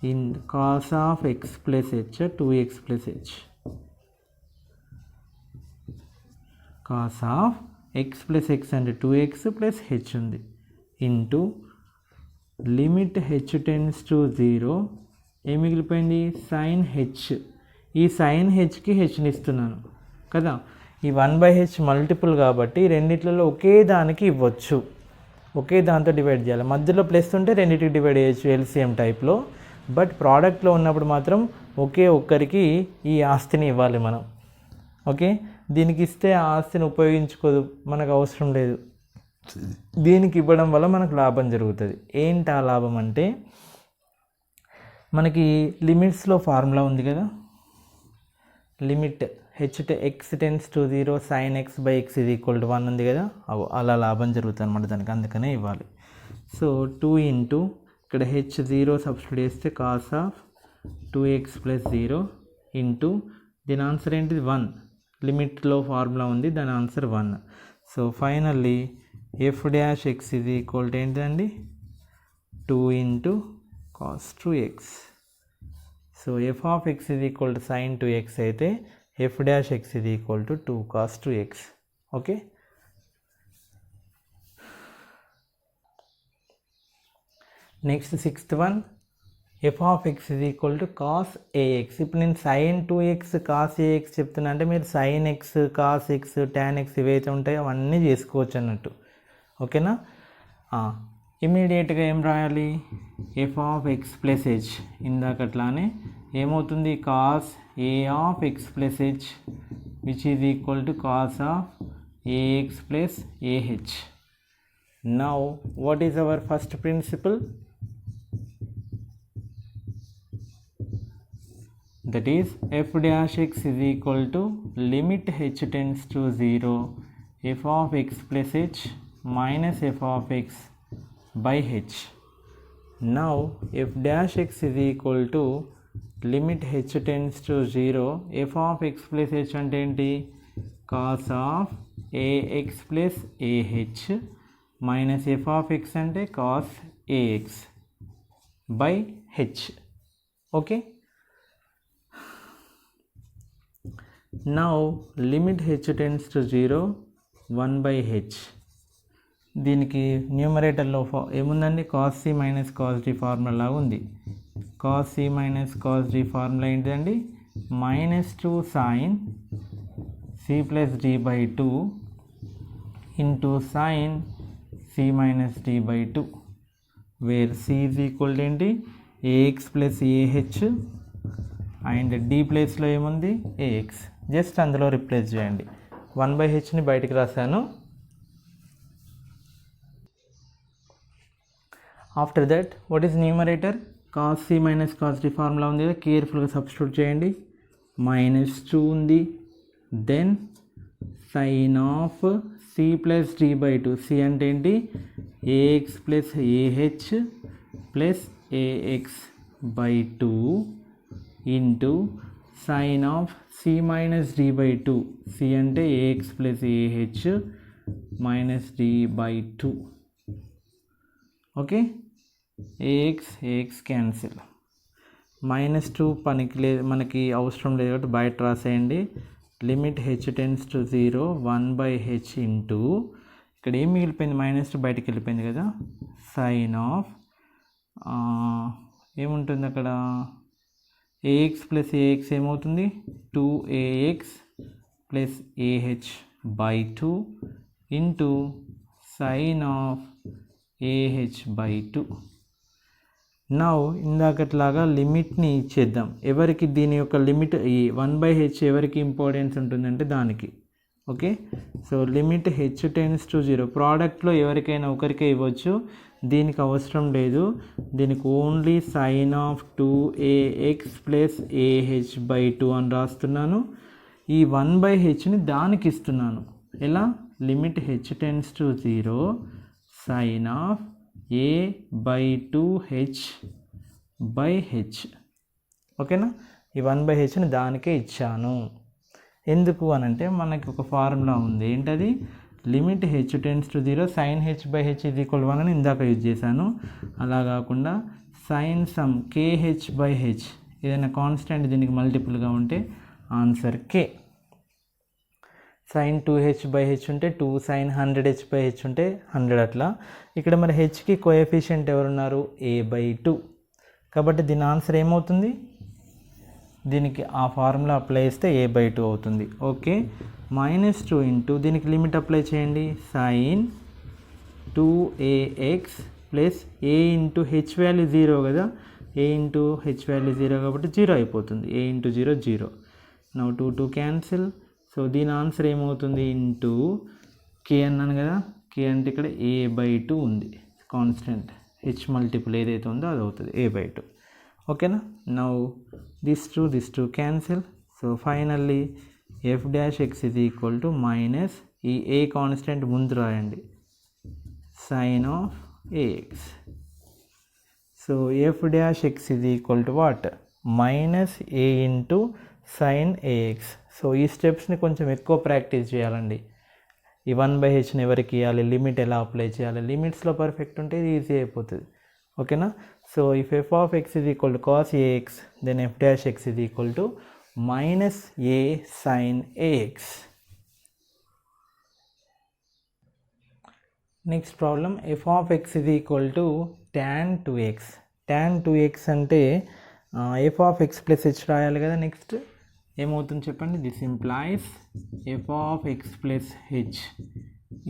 in cos of x plus h, 2x plus h, cos of x plus x అంటే 2x plus h ఉంది, into limit h tends to 0, ఏం మిగిలిపోయింది, సైన్ h. ఈ సైన్ హెచ్కి హెచ్ని ఇస్తున్నాను కదా, ఈ 1/h మల్టిపుల్ కాబట్టి రెండిట్లలో ఒకే దానికి ఇవ్వచ్చు, ఒకే దాంతో డివైడ్ చేయాలి. మధ్యలో ప్లస్ ఉంటే రెండింటికి డివైడ్ చేయొచ్చు ఎల్సిఎం టైప్లో, బట్ ప్రోడక్ట్లో ఉన్నప్పుడు మాత్రం ఒకే ఒక్కరికి ఈ ఆస్తిని ఇవ్వాలి మనం. ఓకే, దీనికి ఇస్తే ఆ ఆస్తిని ఉపయోగించుకోదు, మనకు అవసరం లేదు. దీనికి ఇవ్వడం వల్ల మనకు లాభం జరుగుతుంది. ఏంటి ఆ లాభం అంటే, మనకి లిమిట్స్లో ఫార్ములా ఉంది కదా, limit x tends to 0 sin x by x is equal to 1 ఉంది కదా, అలా లాభం జరుగుతుంది అనమాట దానికి, అందుకనే ఇవ్వాలి. సో 2 ఇంటూ ఇక్కడ h0 సబ్స్టిట్యూట్ చేస్తే cos of 2x plus 0 into దీని ఆన్సర్ ఏంటిది 1, లిమిట్లో ఫార్ములా ఉంది దాని answer 1. So finally f dash x ఇది ఈక్వల్ టు ఏంటిదండి, 2 into cos 2x. So f of x ఇది ఈక్వల్ టు సైన్ 2x అయితే ఎఫ్ డాష్ ఎక్స్ ఇది equal to 2 cos 2x. Okay, next sixth one f of x is equal to cos a x. ఇప్పుడు నేను sine 2x cos AX చెప్తున్నా అంటే మీరు sine X cos X tan X ఇవైతే ఉంటాయో అవన్నీ చేసుకోవచ్చు అన్నట్టు. ఓకేనా. ఇమీడియట్గా ఏం రాయాలి, F of X plus H. ఇందాకట్లానే ఏమవుతుంది, cos A of X plus H which is equal to cos of A X plus A H. Now what is our first principle? That is f dash x is equal to limit h tends to 0 f of x plus h minus f of x by h. Now f dash x is equal to limit h tends to 0 f of x plus h అంటే ఏంటి, cos of ax plus ah minus f of x అంటే cos ax by h. Okay. Now limit h tends to 0 1 by h. దీనికి న్యూమరేటర్లో ఏముందండి, cos C minus cos D formula లాగా ఉంది. Cos C minus cos D formula ఏంటిదండి, -2 sin c plus D by 2 into sin c minus D by 2 where c is equal ఏంటి, A X plus A H and D ప్లేస్లో ఏముంది, AX. Just అందులో replace చేయండి. 1/hని బయటికి రాశాను. After that what is numerator, cos C minus cos D formula ఉంది కదా, కేర్ఫుల్గా సబ్స్టిట్యూట్ చేయండి. -2 ఉంది, then sine of C plus D by 2. C అంటే ఏంటి, A X plus A H plus A X by 2 into sine of C minus D by 2. C అంటే A X plus A H minus D by 2. Okay, A X cancel. -2 పనికి లేదు, మనకి అవసరం లేదు కాబట్టి బయట రాసేయండి. Limit H tends to 0 1/h into ఇక్కడ ఏం మిగిలిపోయింది, -2 బయటకు వెళ్ళిపోయింది కదా, సైన్ ఆఫ్ ఏముంటుంది అక్కడ, ఏఎక్స్ ప్లస్ ఏఎక్స్ ఏమవుతుంది, 2ax plus AH by 2 into sine of A H by 2. Now ఇందాకట్లాగా లిమిట్ని ఇచ్చేద్దాం. ఎవరికి దీని యొక్క లిమిట్ ఈ 1/h ఎవరికి ఇంపార్టెన్స్ ఉంటుందంటే దానికి. Okay, so limit H tends to 0 ప్రోడక్ట్లో ఎవరికైనా ఒకరికే ఇవ్వచ్చు, దీనికి అవసరం లేదు. దీనికి only sine of 2ax plus AH by 2 అని రాస్తున్నాను. ఈ 1/hని దానికి ఇస్తున్నాను. ఎలా, limit H tends to 0 sine of a by 2h by h. ఓకేనా, ఈ 1/hని దానికే ఇచ్చాను. ఎందుకు అనంటే మనకి ఒక ఫార్ములా ఉంది, ఏంటది, limit H tends to 0 sine H by h is equal 1 అని ఇందాక యూజ్ చేశాను. అలా కాకుండా sine some k h by h, ఏదైనా కాన్స్టెంట్ దీనికి మల్టిపుల్గా ఉంటే answer k. Sine 2h by h ఉంటే 2, సైన్ 100h బై హెచ్ ఉంటే 100. అట్లా ఇక్కడ మరి హెచ్కి కోఎఫిషియంట్ ఎవరున్నారు, a బై 2. కాబట్టి దీని ఆన్సర్ ఏమవుతుంది, దీనికి ఆ ఫార్ములా అప్లై చేస్తే a బై 2 అవుతుంది. ఓకే, -2 ఇంటూ దీనికి లిమిట్ అప్లై చేయండి, sine 2ax plus a into h value 0 కదా, a ఇంటూ హెచ్ వాల్యూ 0 కాబట్టి 0 అయిపోతుంది. a into 0 0. Now 2 cancel. So దీని ఆన్సర్ ఏమవుతుంది, ఇంటూ కే అన్నాను కదా, కే అంటే ఇక్కడ a బై 2 ఉంది కాన్స్టెంట్, హెచ్ మల్టిపుల్ ఏదైతే ఉందో అది అవుతుంది a బై 2. ఓకేనా, now this 2 cancel. So finally f dash x is equal to minus ఈ ఏ కాన్స్టెంట్ ముందు రాయండి, sine of a x. So f dash x is equal to what, minus a into sine a x. సో ఈ స్టెప్స్ని కొంచెం ఎక్కువ practice చేయాలండి. ఈ 1/hని ఎవరికి ఇవ్వాలి, లిమిట్ ఎలా అప్లై చేయాలి, లిమిట్స్లో పర్ఫెక్ట్ ఉంటే ఇది ఈజీ అయిపోతుంది. ఓకేనా, so if f of x is equal to cos a x then f dash x is equal to minus a sine a x. Next problem, f of x is equal to tan 2x. tan 2x అంటే f of x plus h రాయాలి కదా. Next ఏమవుతుంది చెప్పండి. This implies f of x plus h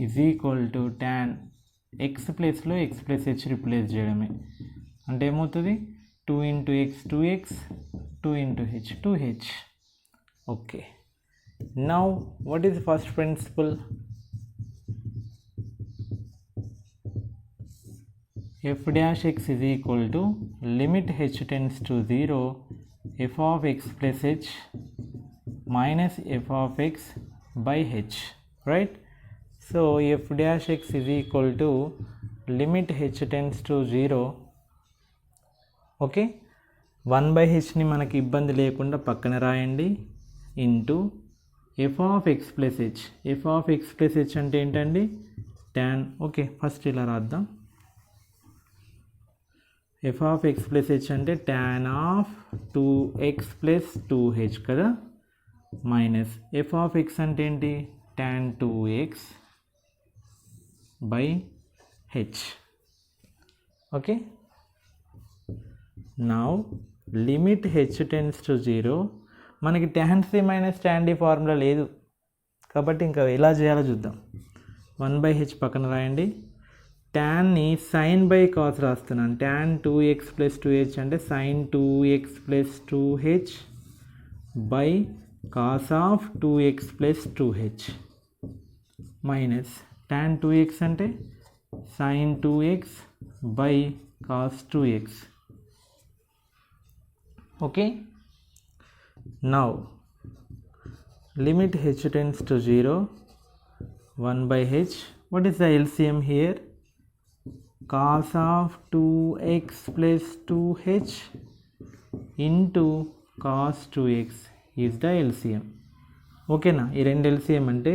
is equal to tan x ప్లేస్లో x plus h replace చేయడమే. అంటే ఏమవుతుంది 2 into x 2x 2 into h 2h. Okay, now what is first principle? f dash x is equal to limit h tends to 0 f of x plus h minus f of x by h, right? So f dash x is equal to limit h tends to 0. Okay, 1/h ని మనకి ఇబ్బంది లేకుండా పక్కన రాయండి. Into f of x plus h. f of x plus h అంటే ఏంటండి? tan. Okay, first ఇలా రాద్దాం. f of x plus h అంటే tan of 2x plus 2h కదా, మైనస్ f of x అంటే ఏంటి? tan 2x by h. Okay, now limit h tends to 0. మనకి tan c minus tan d formula లేదు కాబట్టి ఇంకా ఎలా చేయాలో చూద్దాం. 1/h పక్కన రాయండి. ట్యాన్ని సైన్ బై కాస్ రాస్తున్నాను. tan 2x plus 2h అంటే sin 2x plus 2h by cos of 2x plus 2h minus tan 2x అంటే sin 2x by cos 2x. Okay, now limit h tends to 0 1/h. what is the LCM here? cos of 2x plus 2h into cos 2x is the LCM. ఓకేనా, ఈ రెండు LCM అంటే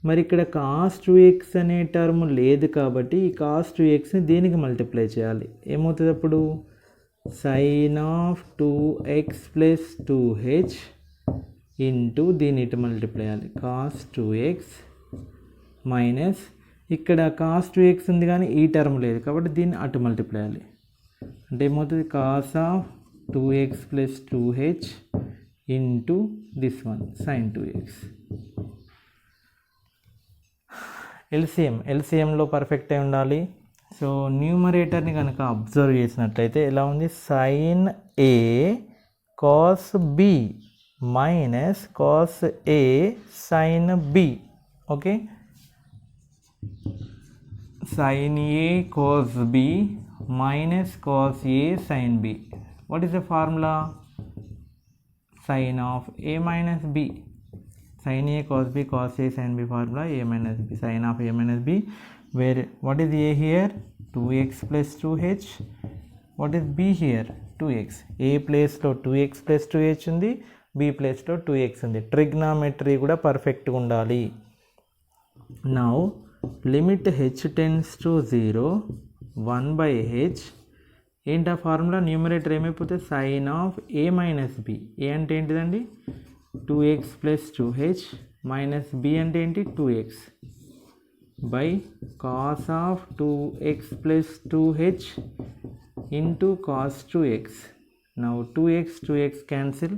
మరి ఇక్కడ cos 2x అనే term లేదు కాబట్టి ఈ cos 2xని దీనికి మల్టిప్లై చేయాలి. ఏమవుతుంది అప్పుడు? sin of 2x plus 2h into దీన్ని ఇటు మల్టిప్లై చేయాలి cos 2x మైనస్ ఇక్కడ cos 2x ఉంది కానీ ఈ టర్మ్ లేదు కాబట్టి దీన్ని అటు మల్టిప్లై చేయాలి. అంటే ఏమవుతుంది? cos of 2x plus 2h into this one sin 2x. ఎల్సిఎంలో పర్ఫెక్ట్ అయి ఉండాలి. సో న్యూమరేటర్ని కనుక అబ్జర్వ్ చేసినట్లయితే ఎలా ఉంది? sin a cos b minus cos a sin b. Okay, sin a cos b minus cos a sin b. what is the formula? sin of a minus b. sin a cos b cos a sin b formula a minus b. sin of a minus b, where what is a here? 2x plus 2h. what is b here? 2x. a ప్లేస్లో 2x plus 2h ఉంది, b ప్లేస్లో 2x ఉంది. Trigonometry కూడా పర్ఫెక్ట్గా ఉండాలి. Now limit h tends to 0 1/h. ఏంటి ఆ formula? Numerator ఏమైపోతే sin of a minus b. a అంటే ఏంటిదండి? 2x plus 2h minus b అంటే ఏంటి? 2x by cos of 2x plus 2h into cos 2x. Now 2x cancel.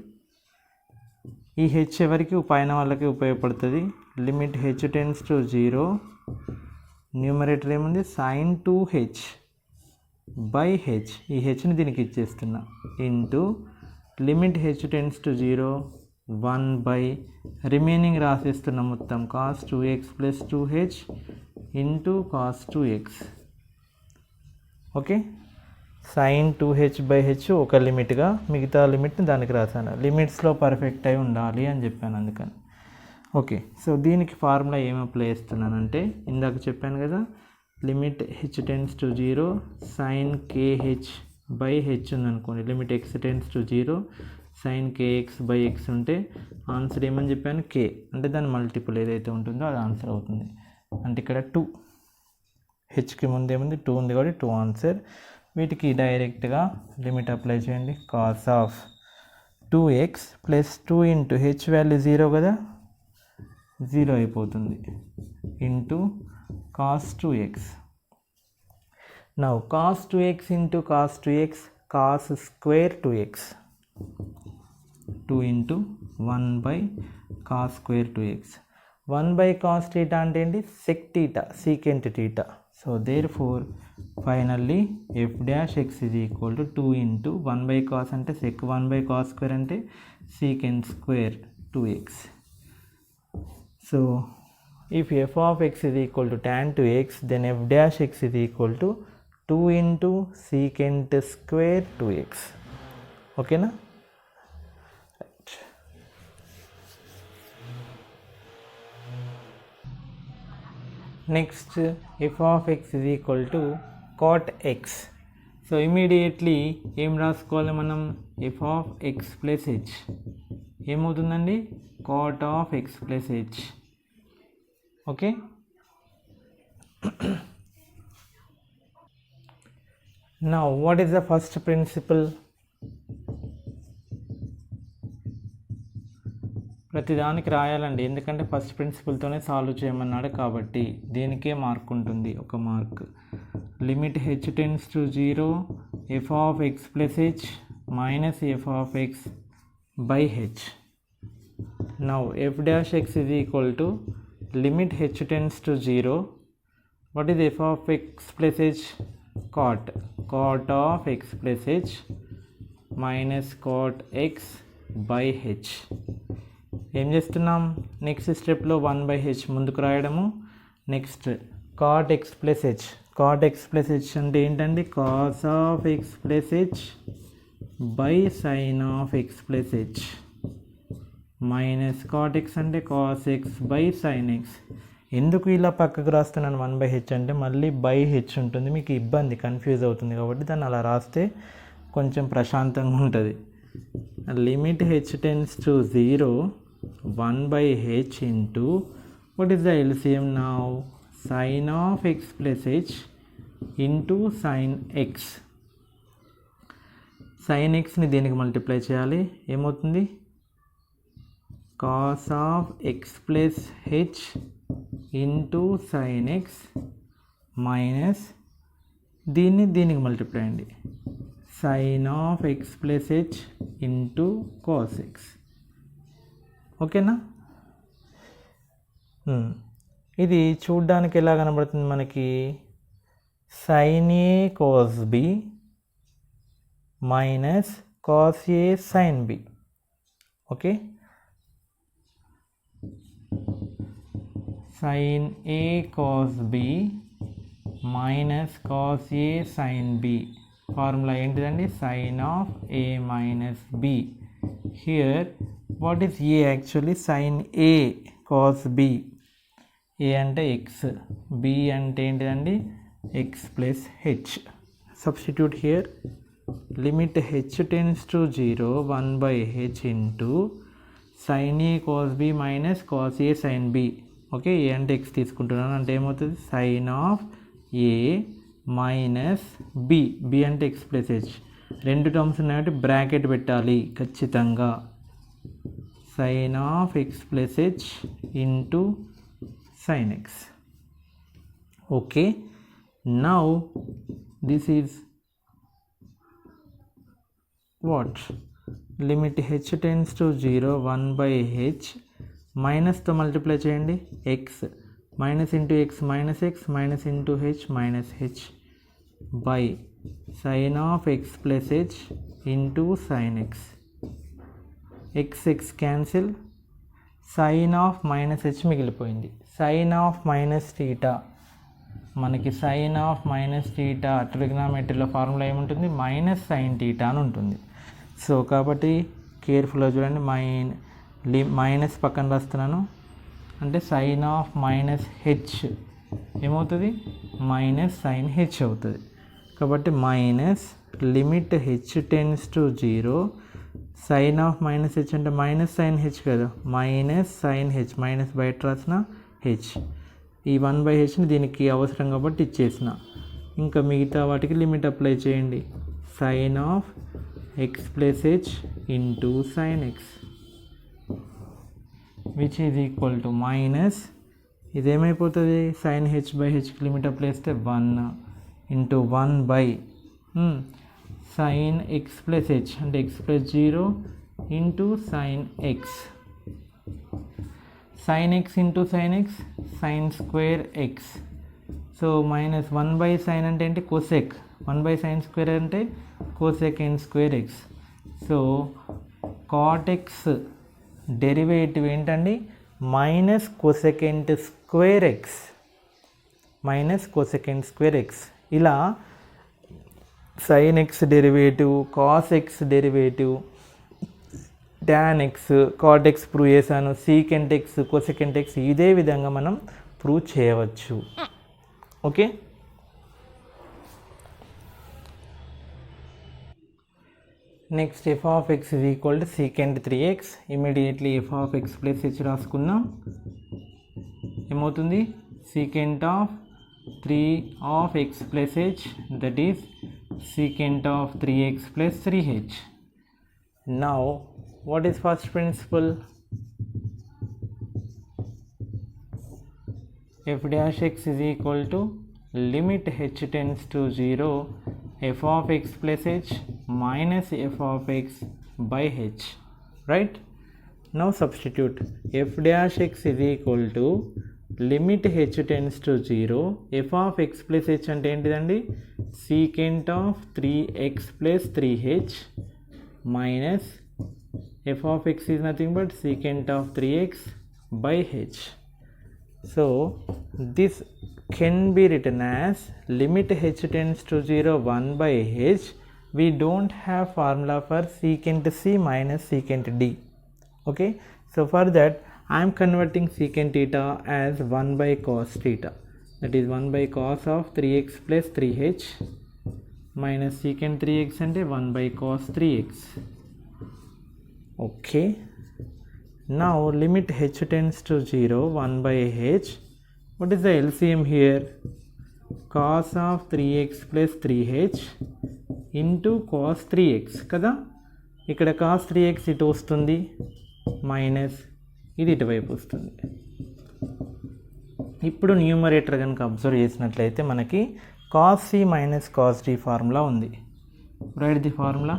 ఈ h ఎవరికి? పైన వాళ్ళకి ఉపయోగపడుతుంది. Limit h tends to 0. Numerator ఏముంది? sin 2h by h. ఈ hని దీనికి ఇచ్చేస్తున్నా. Into limit h tends to 0 1 by remaining రాసేస్తున్నా మొత్తం cos 2x plus 2h into cos 2x. Okay, sin 2h by h ఒక లిమిట్గా, మిగతా లిమిట్ని దానికి రాసాను. లిమిట్స్లో పర్ఫెక్ట్ అయి ఉండాలి అని చెప్పాను అందుకని. ఓకే, సో దీనికి ఫార్ములా ఏమి అప్లై చేస్తున్నానంటే ఇందాక చెప్పాను కదా, limit h tends to 0 sin kh by h ఉందనుకోండి. Limit x tends to 0 sin kx by x ఉంటే ఆన్సర్ ఏమని చెప్పాను? k. అంటే దాని మల్టిపుల్ ఏదైతే ఉంటుందో అది ఆన్సర్ అవుతుంది. అంటే ఇక్కడ 2, హెచ్కి ముందు ఏముంది? 2 ఉంది కాబట్టి 2 ఆన్సర్. వీటికి డైరెక్ట్గా లిమిట్ అప్లై చేయండి. cos of 2x plus 2 into h value 0 కదా, 0 అయిపోతుంది into cos 2x. Now cos 2x into cos 2x, cos square 2x, 2 into 1 by cos square 2x. 1 by cos theta అంటే ఏంటి? sec theta, secant theta. So therefore finally f dash x is equal to 2 into 1 by cos అంటే sec 1 by cos square అంటే secant square 2x. So if f of x is equal to tan 2x, then f dash x is equal to 2 into secant square 2x. Okay na? Right. Next, f of x is equal to cot x. So immediately ఏం రాసుకోవాలి మనం? f of x plus h ఏమవుతుందండి? cot of x plus h. Okay. Now what is the first principle? ప్రతిదానికి రాయాలండి, ఎందుకంటే first ప్రిన్సిపల్తోనే solve చేయమన్నాడు కాబట్టి దీనికే mark ఉంటుంది, ఒక mark. Limit h tends to 0 f of x plus h minus f of x by h. Now f dash x is equal to limit h tends to 0. What is f of x plus h? Cot of x plus h minus cot x by h. ఏం చేస్తున్నాం? Next స్టెప్లో 1 by h ముందుకు రాయడము. Next cot x plus h. cot x plus h అంటే ఏంటండి? cos of x plus h by sin of x plus h minus cot x అంటే cos x by sin x. ఎందుకు ఇలా పక్కకు రాస్తున్నాను 1 by h అంటే మళ్ళీ by h ఉంటుంది, మీకు ఇబ్బంది, కన్ఫ్యూజ్ అవుతుంది కాబట్టి దాన్ని అలా రాస్తే కొంచెం ప్రశాంతంగా ఉంటుంది. Limit h tends to 0 1 by h into what is the LCM now? sin of x plus h into sin x. sin xని దీనికి మల్టిప్లై చేయాలి, ఏమవుతుంది? cos of x plus h into sin x minus దీనికి multiply అండి, sin of x plus h into cos x. ఓకేనా? ఇది చూడ్డానికి ఎలా కనబడుతుంది మనకి? sin a cos b minus cos a sin b. Okay, sin a cos b minus cos a sin b. Formula ఏంటిదండి? sin of a minus b. Here what is a actually? sin a cos b. a అంటే x, b అంటే ఏంటిదండి? x plus h. Substitute here. limit h tends to 0 1 by h into sin a cos b minus cos a sin b. Okay, A అంటే X తీసుకుంటున్నాను అంటే ఏమవుతుంది? Sine of A minus B. B అంటే X plus H. రెండు terms ఉన్నాయంటే bracket పెట్టాలి ఖచ్చితంగా. Sine of X plus H into sine X. Okay, now this is what? Limit H tends to 0 1 by h మైనస్తో multiply చేయండి. X minus into X minus X minus into H minus H by sine of X plus H into sine X. X X cancel, sine of minus H మిగిలిపోయింది. Sine of minus theta, మనకి sine of minus theta ట్రిగ్నామెట్రీలో formula ఏముంటుంది? Minus sine theta అని ఉంటుంది. So కాబట్టి కేర్ఫుల్గా చూడండి, minus పక్కన రాస్తున్నాను అంటే సైన్ ఆఫ్ మైనస్ హెచ్ ఏమవుతుంది? మైనస్ సైన్ హెచ్ అవుతుంది. కాబట్టి minus limit H tends to 0 sine of minus h అంటే మైనస్ సైన్ హెచ్ కదా, మైనస్ సైన్ హెచ్, మైనస్ బయట రాసిన హెచ్. ఈ 1 by హెచ్ని దీనికి అవసరం కాబట్టి ఇచ్చేసిన. ఇంకా మిగతా వాటికి లిమిట్ అప్లై చేయండి. Sine of X plus H into sine X which is equal to minus, ఇదేమైపోతుంది? సైన్ హెచ్ బై హెచ్కి లిమిట్ అప్లై చేస్తే 1 into 1 by sine X plus H అంటే X plus 0 into sine X, sine X into sine X sine square X. So minus 1 by sine అంటే ఏంటి cosec, 1 by sine square అంటే cosecant square X. So cot X derivative ఏంటండి minus cosecant square X, minus cosecant square X. ఇలా sine X derivative, cos X derivative, tan X, cot X prove చేశాను, secant X, cosecant X, ఇదే విధంగా మనం prove చేయవచ్చు. Okay, next F of X is equal to secant 3x. Immediately F of X plus H రాసుకున్నాం. ఏమవుతుంది secant of 3 of X plus H, that is secant of 3x plus 3h. Now what is first principle? F dash x is equal to limit h tends to 0 f of x plus h minus f of x by h, right? Now substitute f dash x is equal to limit H tends to 0 f of X plus H అంటే ఏంటిదండి secant of 3x plus 3h minus f of X is nothing but secant of 3x by H. So this can be written as limit H tends to 0 1 by h. We don't have formula for secant c minus secant d. Okay, so for that I am converting secant theta as 1 by cos theta, that is 1 by cos of 3x plus 3h minus secant 3x అంటే 1 by cos 3x. Okay, now limit h tends to 0 1 by h. What is the LCM here? Cos of 3x plus 3h into cos 3x కదా, ఇక్కడ cos 3x ఇటు వస్తుంది minus ఇది ఇటువైపు వస్తుంది. ఇప్పుడు numerator కనుక అబ్జర్వ్ చేసినట్లయితే మనకి cos C minus cos D formula ఉంది. Right the formula.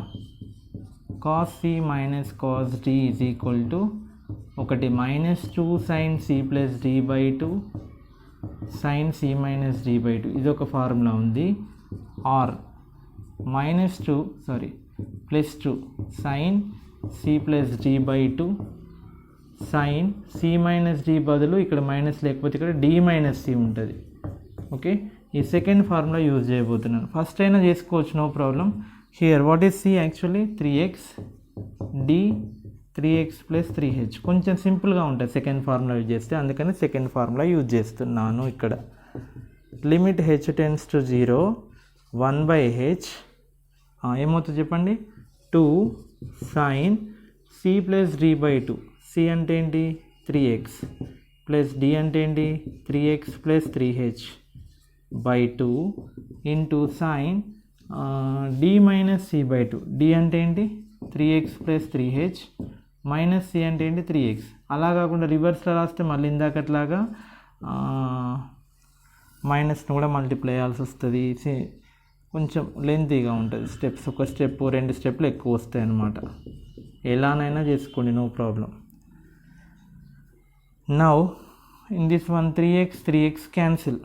Cos C minus cos D is equal to ఒకటి minus 2 sine C plus D by 2 sine C minus D by 2 ఇది ఒక ఫార్ములా ఉంది. Or plus 2 sine C plus D by 2 sine C minus D బదులు ఇక్కడ minus లేకపోతే ఇక్కడ D minus C ఉంటుంది. Okay, ఈ సెకండ్ ఫార్ములా యూజ్ చేయబోతున్నాను. ఫస్ట్ అయినా చేసుకోవచ్చు, no problem. Here what is c actually 3x d 3x plus 3h. కొంచెం సింపుల్గా ఉంటుంది సెకండ్ ఫార్ములా యూజ్ చేస్తే, అందుకని సెకండ్ ఫార్ములా యూజ్ చేస్తున్నాను. ఇక్కడ limit H tends to 0 1 by h ఏమవుతుంది చెప్పండి 2 sine C plus D by 2. C అంటే ఏంటి 3x ప్లస్ డి అంటే ఏంటి 3x plus 3h by 2 into sine d minus c by 2. D అంటే ఏంటి 3x plus 3h minus C అంటే ఏంటి 3x. అలా కాకుండా రివర్స్లో రాస్తే మళ్ళీ ఇందాకట్లాగా మైనస్ను కూడా మల్టిప్లై చేయాల్సి వస్తుంది. కొంచెం లెంతీగా ఉంటుంది స్టెప్స్, ఒక స్టెప్ 2 స్టెప్లు ఎక్కువ వస్తాయి అన్నమాట. ఎలానైనా చేసుకోండి, no problem. Now in this one 3x cancel.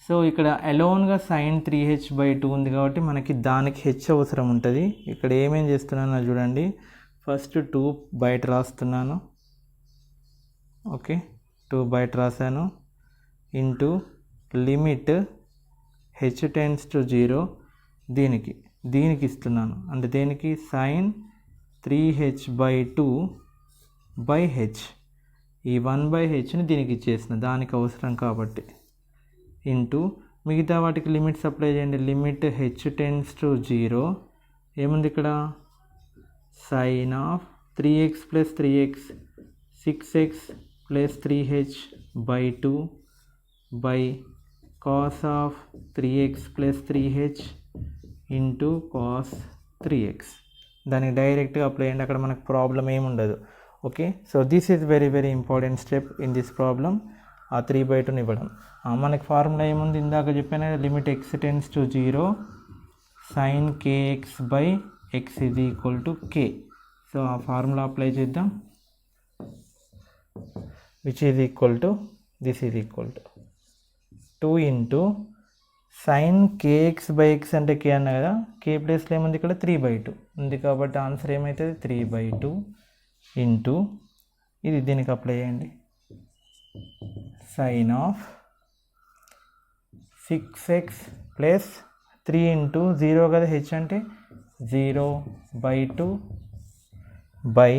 So ఇక్కడ అలోన్గా సైన్ 3h బై 2 ఉంది కాబట్టి మనకి దానికి హెచ్ అవసరం ఉంటుంది. ఇక్కడ ఏమేం చేస్తున్నానో చూడండి. ఫస్ట్ 2 బయట రాస్తున్నాను. ఓకే, 2 బయట రాశాను into limit H tends to 0 దీనికి ఇస్తున్నాను. అంటే దేనికి sign 3h by 2 by H. ఈ 1 బై హెచ్ని దీనికి ఇచ్చేసిన దానికి అవసరం కాబట్టి ఇంటూ మిగతా వాటికి లిమిట్స్ అప్లై చేయండి. లిమిట్ హెచ్ టెన్స్ టు 0 ఏముంది ఇక్కడ sine of 3x plus 3x 6x plus 3h by 2 by cos of 3x plus 3h into cos 3x. దానికి డైరెక్ట్గా అప్లై చేయండి, అక్కడ మనకు ప్రాబ్లం ఏమి ఉండదు. Okay, so this is very very important step in this problem. ఆ 3/2ని ఇవ్వడం. మనకి ఫార్ములా ఏముంది, ఇందాక చెప్పాను limit x tends to 0 sin kx/x is equal to k. So ఆ ఫార్ములా అప్లై చేద్దాం, which is equal to, this is equal to 2 into sin kx/x అంటే k అన్న కదా, k ప్లేస్లో ఏముంది ఇక్కడ 3/2 ఉంది కాబట్టి ఆన్సర్ ఏమవుతుంది 3/2 ఇంటూ ఇది దీనికి అప్లై చేయండి sin of 6x plus 3 into 0 కదా h అంటే 0/2 by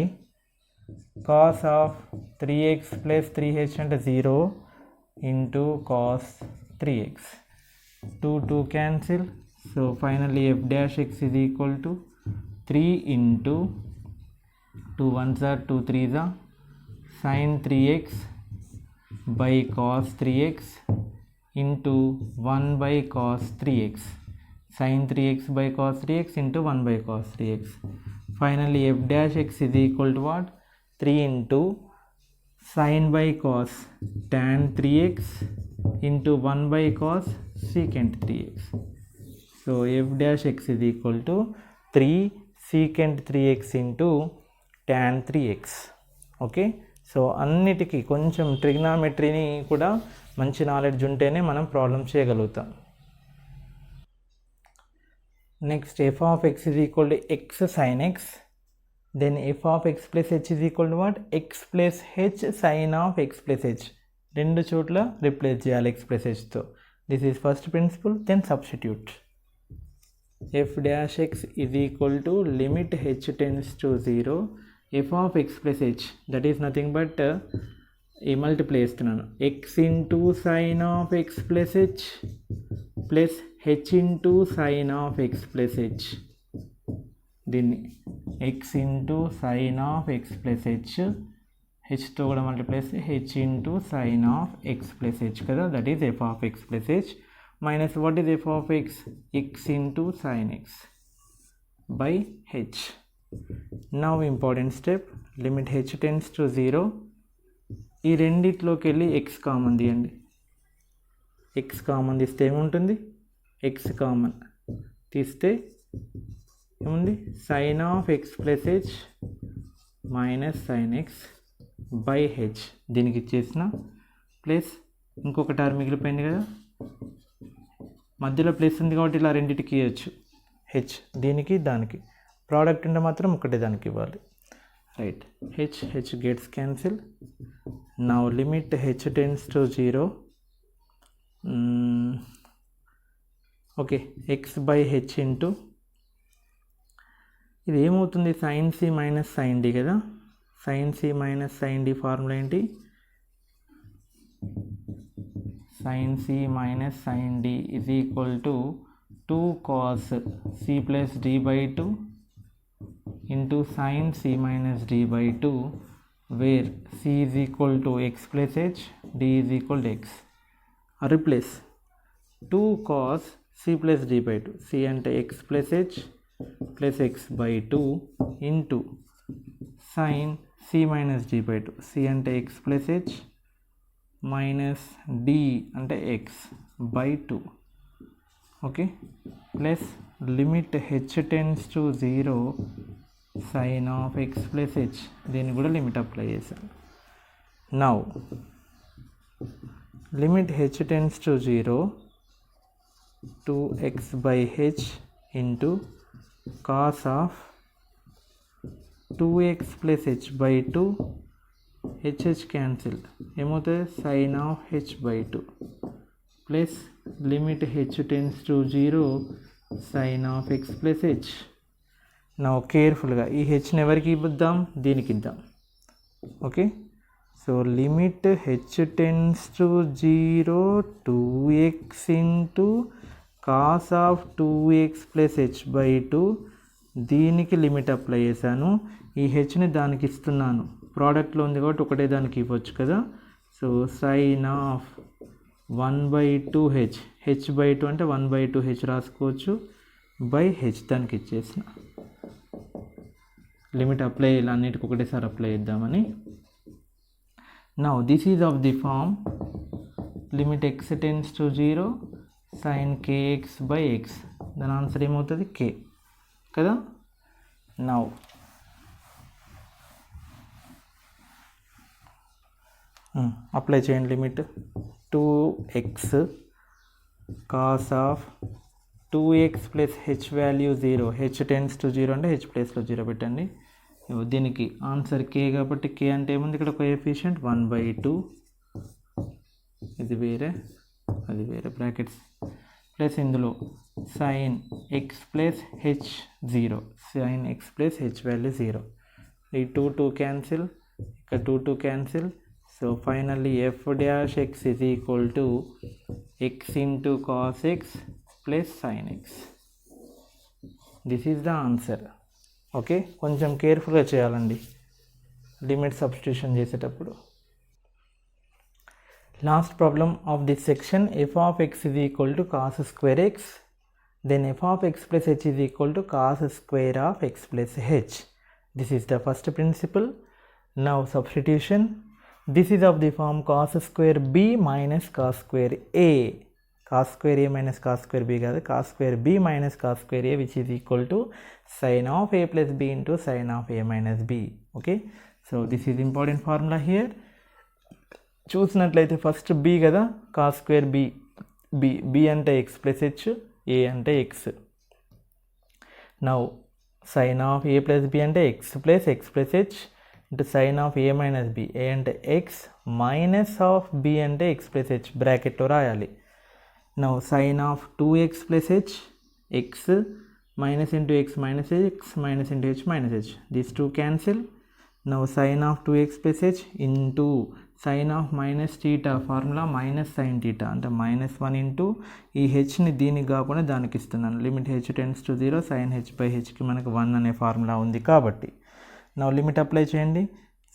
cos of 3x plus 3h అంటే 0 into cos 3x. 2 cancel. So finally f dash x is equal to 3 into 2 1s are 2 3s are sin 3x by cos 3x into 1 by cos 3x. Sin 3x by cos 3x into 1 by cos 3x. Finally f dash x is equal to what? 3 into sin by cos tan 3x into 1 by cos secant 3x. So f dash x is equal to 3 secant 3x into tan 3x. Okay, so అన్నిటికీ కొంచెం ట్రిగ్నామెట్రీని కూడా మంచి knowledge ఉంటేనే మనం problem చేయగలుగుతాం. Next f of x is equal to x sin x, then f of x plus h is equal to what? x plus h sin of x plus h. రెండు చోట్ల replace చేయాలి x plus hతో. This is first principle. Then substitute. f dash x is equal to limit h tends to 0 f of x plus h, that is nothing but ఈ multiply చేస్తున్నాను x into sin of x plus h plus h into sin of x plus h. దీన్ని x into sin of x plus h, hతో కూడా multiply చేస్తే h into sin of x plus h కదా, that is f of x plus h minus what is f of x? x into sin x by h. Now important step, limit h tends to 0. ఈ రెండిట్లోకి వెళ్ళి x common తీయండి. x common తీస్తే ఏముంటుంది? x common తీస్తే ఏముంది? sin of x plus h minus sin x by h. దీనికి ఇచ్చేసిన plus ఇంకొక టర్మ్ మిగిలిపోయింది కదా, మధ్యలో ప్లస్ ఉంది కాబట్టి ఇలా రెండింటికి ఇవ్వచ్చు h. దీనికి దానికి ప్రోడక్ట్ ఉంటే మాత్రం ఒకటే దానికి ఇవ్వాలి. Right, h gets cancel. Now limit h tends to 0. Okay, x by h into ఇది ఏమవుతుంది? sin c minus sin d కదా. sin c minus sin d formula ఏంటి? sin c minus sin d is equal to 2 cos c plus d by 2 into sin c minus d by 2, where c is equal to x plus h, d is equal to x. Replace 2 cos c plus d by 2, c అంటే x plus h plus x by 2 into sin c minus d by 2, c అంటే x plus h minus d అంటే x by 2. Okay, plus limit h tends to 0 sin of x plus h, దీన్ని కూడా limit apply చేశాను. Now limit h tends to 0 2x by h into cos of 2x plus h by 2, h cancel ఏమవుతుంది? sin of h by 2 plus limit h tends to 0 sin of x plus h. నా కేర్ఫుల్గా ఈ హెచ్ని ఎవరికి ఇద్దాం? దీనికి ఇద్దాం. Okay, so limit h tends to 0 2x into cos of 2x plus h by 2, దీనికి limit apply చేశాను. ఈ హెచ్ని దానికి ఇస్తున్నాను, ప్రోడక్ట్లో ఉంది కాబట్టి ఒకటే దానికి ఇవ్వచ్చు కదా. So sine of 1/2h, h by 2 అంటే 1/2h రాసుకోవచ్చు, బై h దానికి ఇచ్చేసిన. లిమిట్ అప్లై ఇలా అన్నిటికి ఒకటేసారి అప్లై చేద్దామని. Now this is of the form limit x tends to 0 sin kx by x, దాని ఆన్సర్ ఏమవుతుంది k కదా. నౌ అప్లై చేయండి. Limit 2x cos of 2x plus h value 0, h tends to 0 అంటే h ప్లేస్లో 0 పెట్టండి. దీనికి answer k కాబట్టి k అంటే ఏముంది ఇక్కడ కోఎఫిషియంట్ 1/2, ఇది వేరే అది వేరే బ్రాకెట్స్, ప్లస్ ఇందులో sin x plus h 0, sin x plus h value 0, ఈ 2 క్యాన్సిల్, ఇక్కడ 2 cancel. So finally f dash x is equal to x into cos x plus sin x. This is the answer. Okay, కొంచెం కేర్ఫుల్గా చేయాలండి limit substitution చేసేటప్పుడు. Last problem of this section, f of x is equal to cos square x, then f of x plus h is equal to cos square of x plus h. This is the first principle. Now substitution. This is of the form cos square b minus cos square a. Cos square a minus cos square b కాదు, cos square b minus cos square a, which is equal to sin of a plus b into sin of a minus b. Okay, so this is important formula here. చూసినట్లయితే first b కదా, cos square b, b అంటే x plus h, a అంటే x. Now sin of a plus b అంటే x plus h into sin of a minus b, a అంటే x minus of b అంటే x plus h బ్రాకెట్లో రాయాలి. Now sin of 2x plus h, x minus into x minus minus into h minus h, these two cancel. Now sin of 2x plus h into sin of minus theta, formula minus sin theta అంటే -1 into ఈ హెచ్ని దీనికి కాకుండా దానికి ఇస్తున్నాను. Limit h tends to 0 sin h by హెచ్కి మనకు 1 అనే formula ఉంది కాబట్టి. నా లిమిట్ అప్లై చేయండి.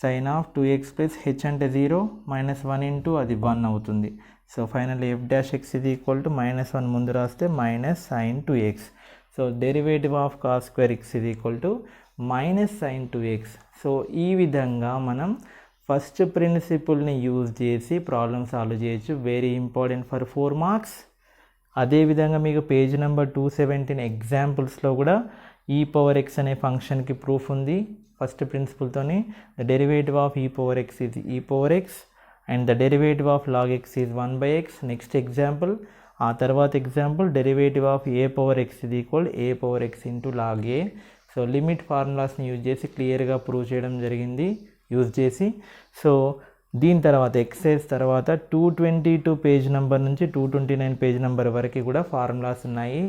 sin of 2x plus h అంటే 0 -1 ఇంటూ అది 1 అవుతుంది. So final f dash x ఇది ఈక్వల్ టు -1 ముందు రాస్తే మైనస్ sin 2x. సో derivative of cos square x ఇది ఈక్వల్ టు -sin 2x. సో ఈ విధంగా మనం ఫస్ట్ ప్రిన్సిపుల్ని యూజ్ చేసి ప్రాబ్లమ్ సాల్వ్ చేయొచ్చు. Very important for 4 marks. అదేవిధంగా మీకు పేజ్ నెంబర్ 217 ఎగ్జాంపుల్స్లో కూడా e పవర్ x అనే ఫంక్షన్కి ప్రూఫ్ ఉంది. ఫస్ట్ ప్రిన్సిపుల్తోని the derivative of e power x is e power x and the derivative of log x is 1/x. Next example, ఆ తర్వాత example derivative of a power x ఇది equal a power x into log a. So limit ఫార్ములాస్ని use చేసి క్లియర్గా prove చేయడం జరిగింది use చేసి. So దీని తర్వాత ఎక్సైజ్ తర్వాత 222 పేజ్ నెంబర్ నుంచి 229 పేజ్ నెంబర్ వరకు కూడా ఫార్ములాస్ ఉన్నాయి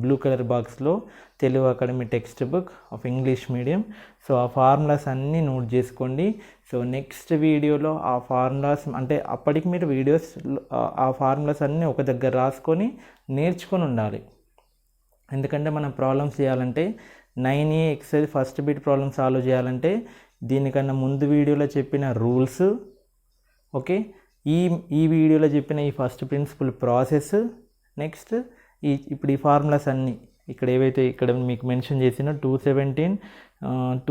బ్లూ కలర్ బాక్స్లో, Telugu academy text book of English medium. So ఆ ఫార్ములాస్ అన్నీ నోట్ చేసుకోండి. సో నెక్స్ట్ వీడియోలో ఆ ఫార్ములాస్ అంటే అప్పటికి మీరు వీడియోస్ ఆ ఫార్ములాస్ అన్నీ ఒక దగ్గర రాసుకొని నేర్చుకొని ఉండాలి. ఎందుకంటే మనం ప్రాబ్లమ్స్ చేయాలంటే 9A exercise first bit problem solve చేయాలంటే దీనికన్నా ముందు వీడియోలో చెప్పిన రూల్స్, ఓకే, ఈ వీడియోలో చెప్పిన ఈ ఫస్ట్ ప్రిన్సిపల్ ప్రాసెస్, నెక్స్ట్ ఇప్పుడు ఈ ఫార్ములాస్ అన్నీ ఇక్కడ ఏవైతే ఇక్కడ మీకు మెన్షన్ చేసిన 217,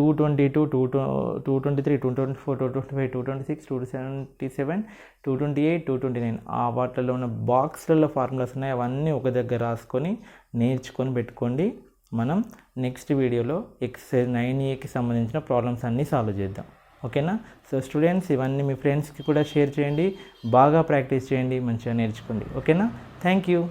222, 223, 224, 225, 226, 277, 228, 229 ఆ వాటిలో ఉన్న బాక్స్లలో ఫార్ములాస్ ఉన్నాయి. అవన్నీ ఒక దగ్గర రాసుకొని నేర్చుకొని పెట్టుకోండి. మనం నెక్స్ట్ వీడియోలో ఎక్సర్సైజ్ 9Aకి సంబంధించిన ప్రాబ్లమ్స్ అన్నీ సాల్వ్ చేద్దాం. ఓకేనా? సో స్టూడెంట్స్ ఇవన్నీ మీ ఫ్రెండ్స్కి కూడా షేర్ చేయండి, బాగా ప్రాక్టీస్ చేయండి, మంచిగా నేర్చుకోండి. ఓకేనా? Thank you.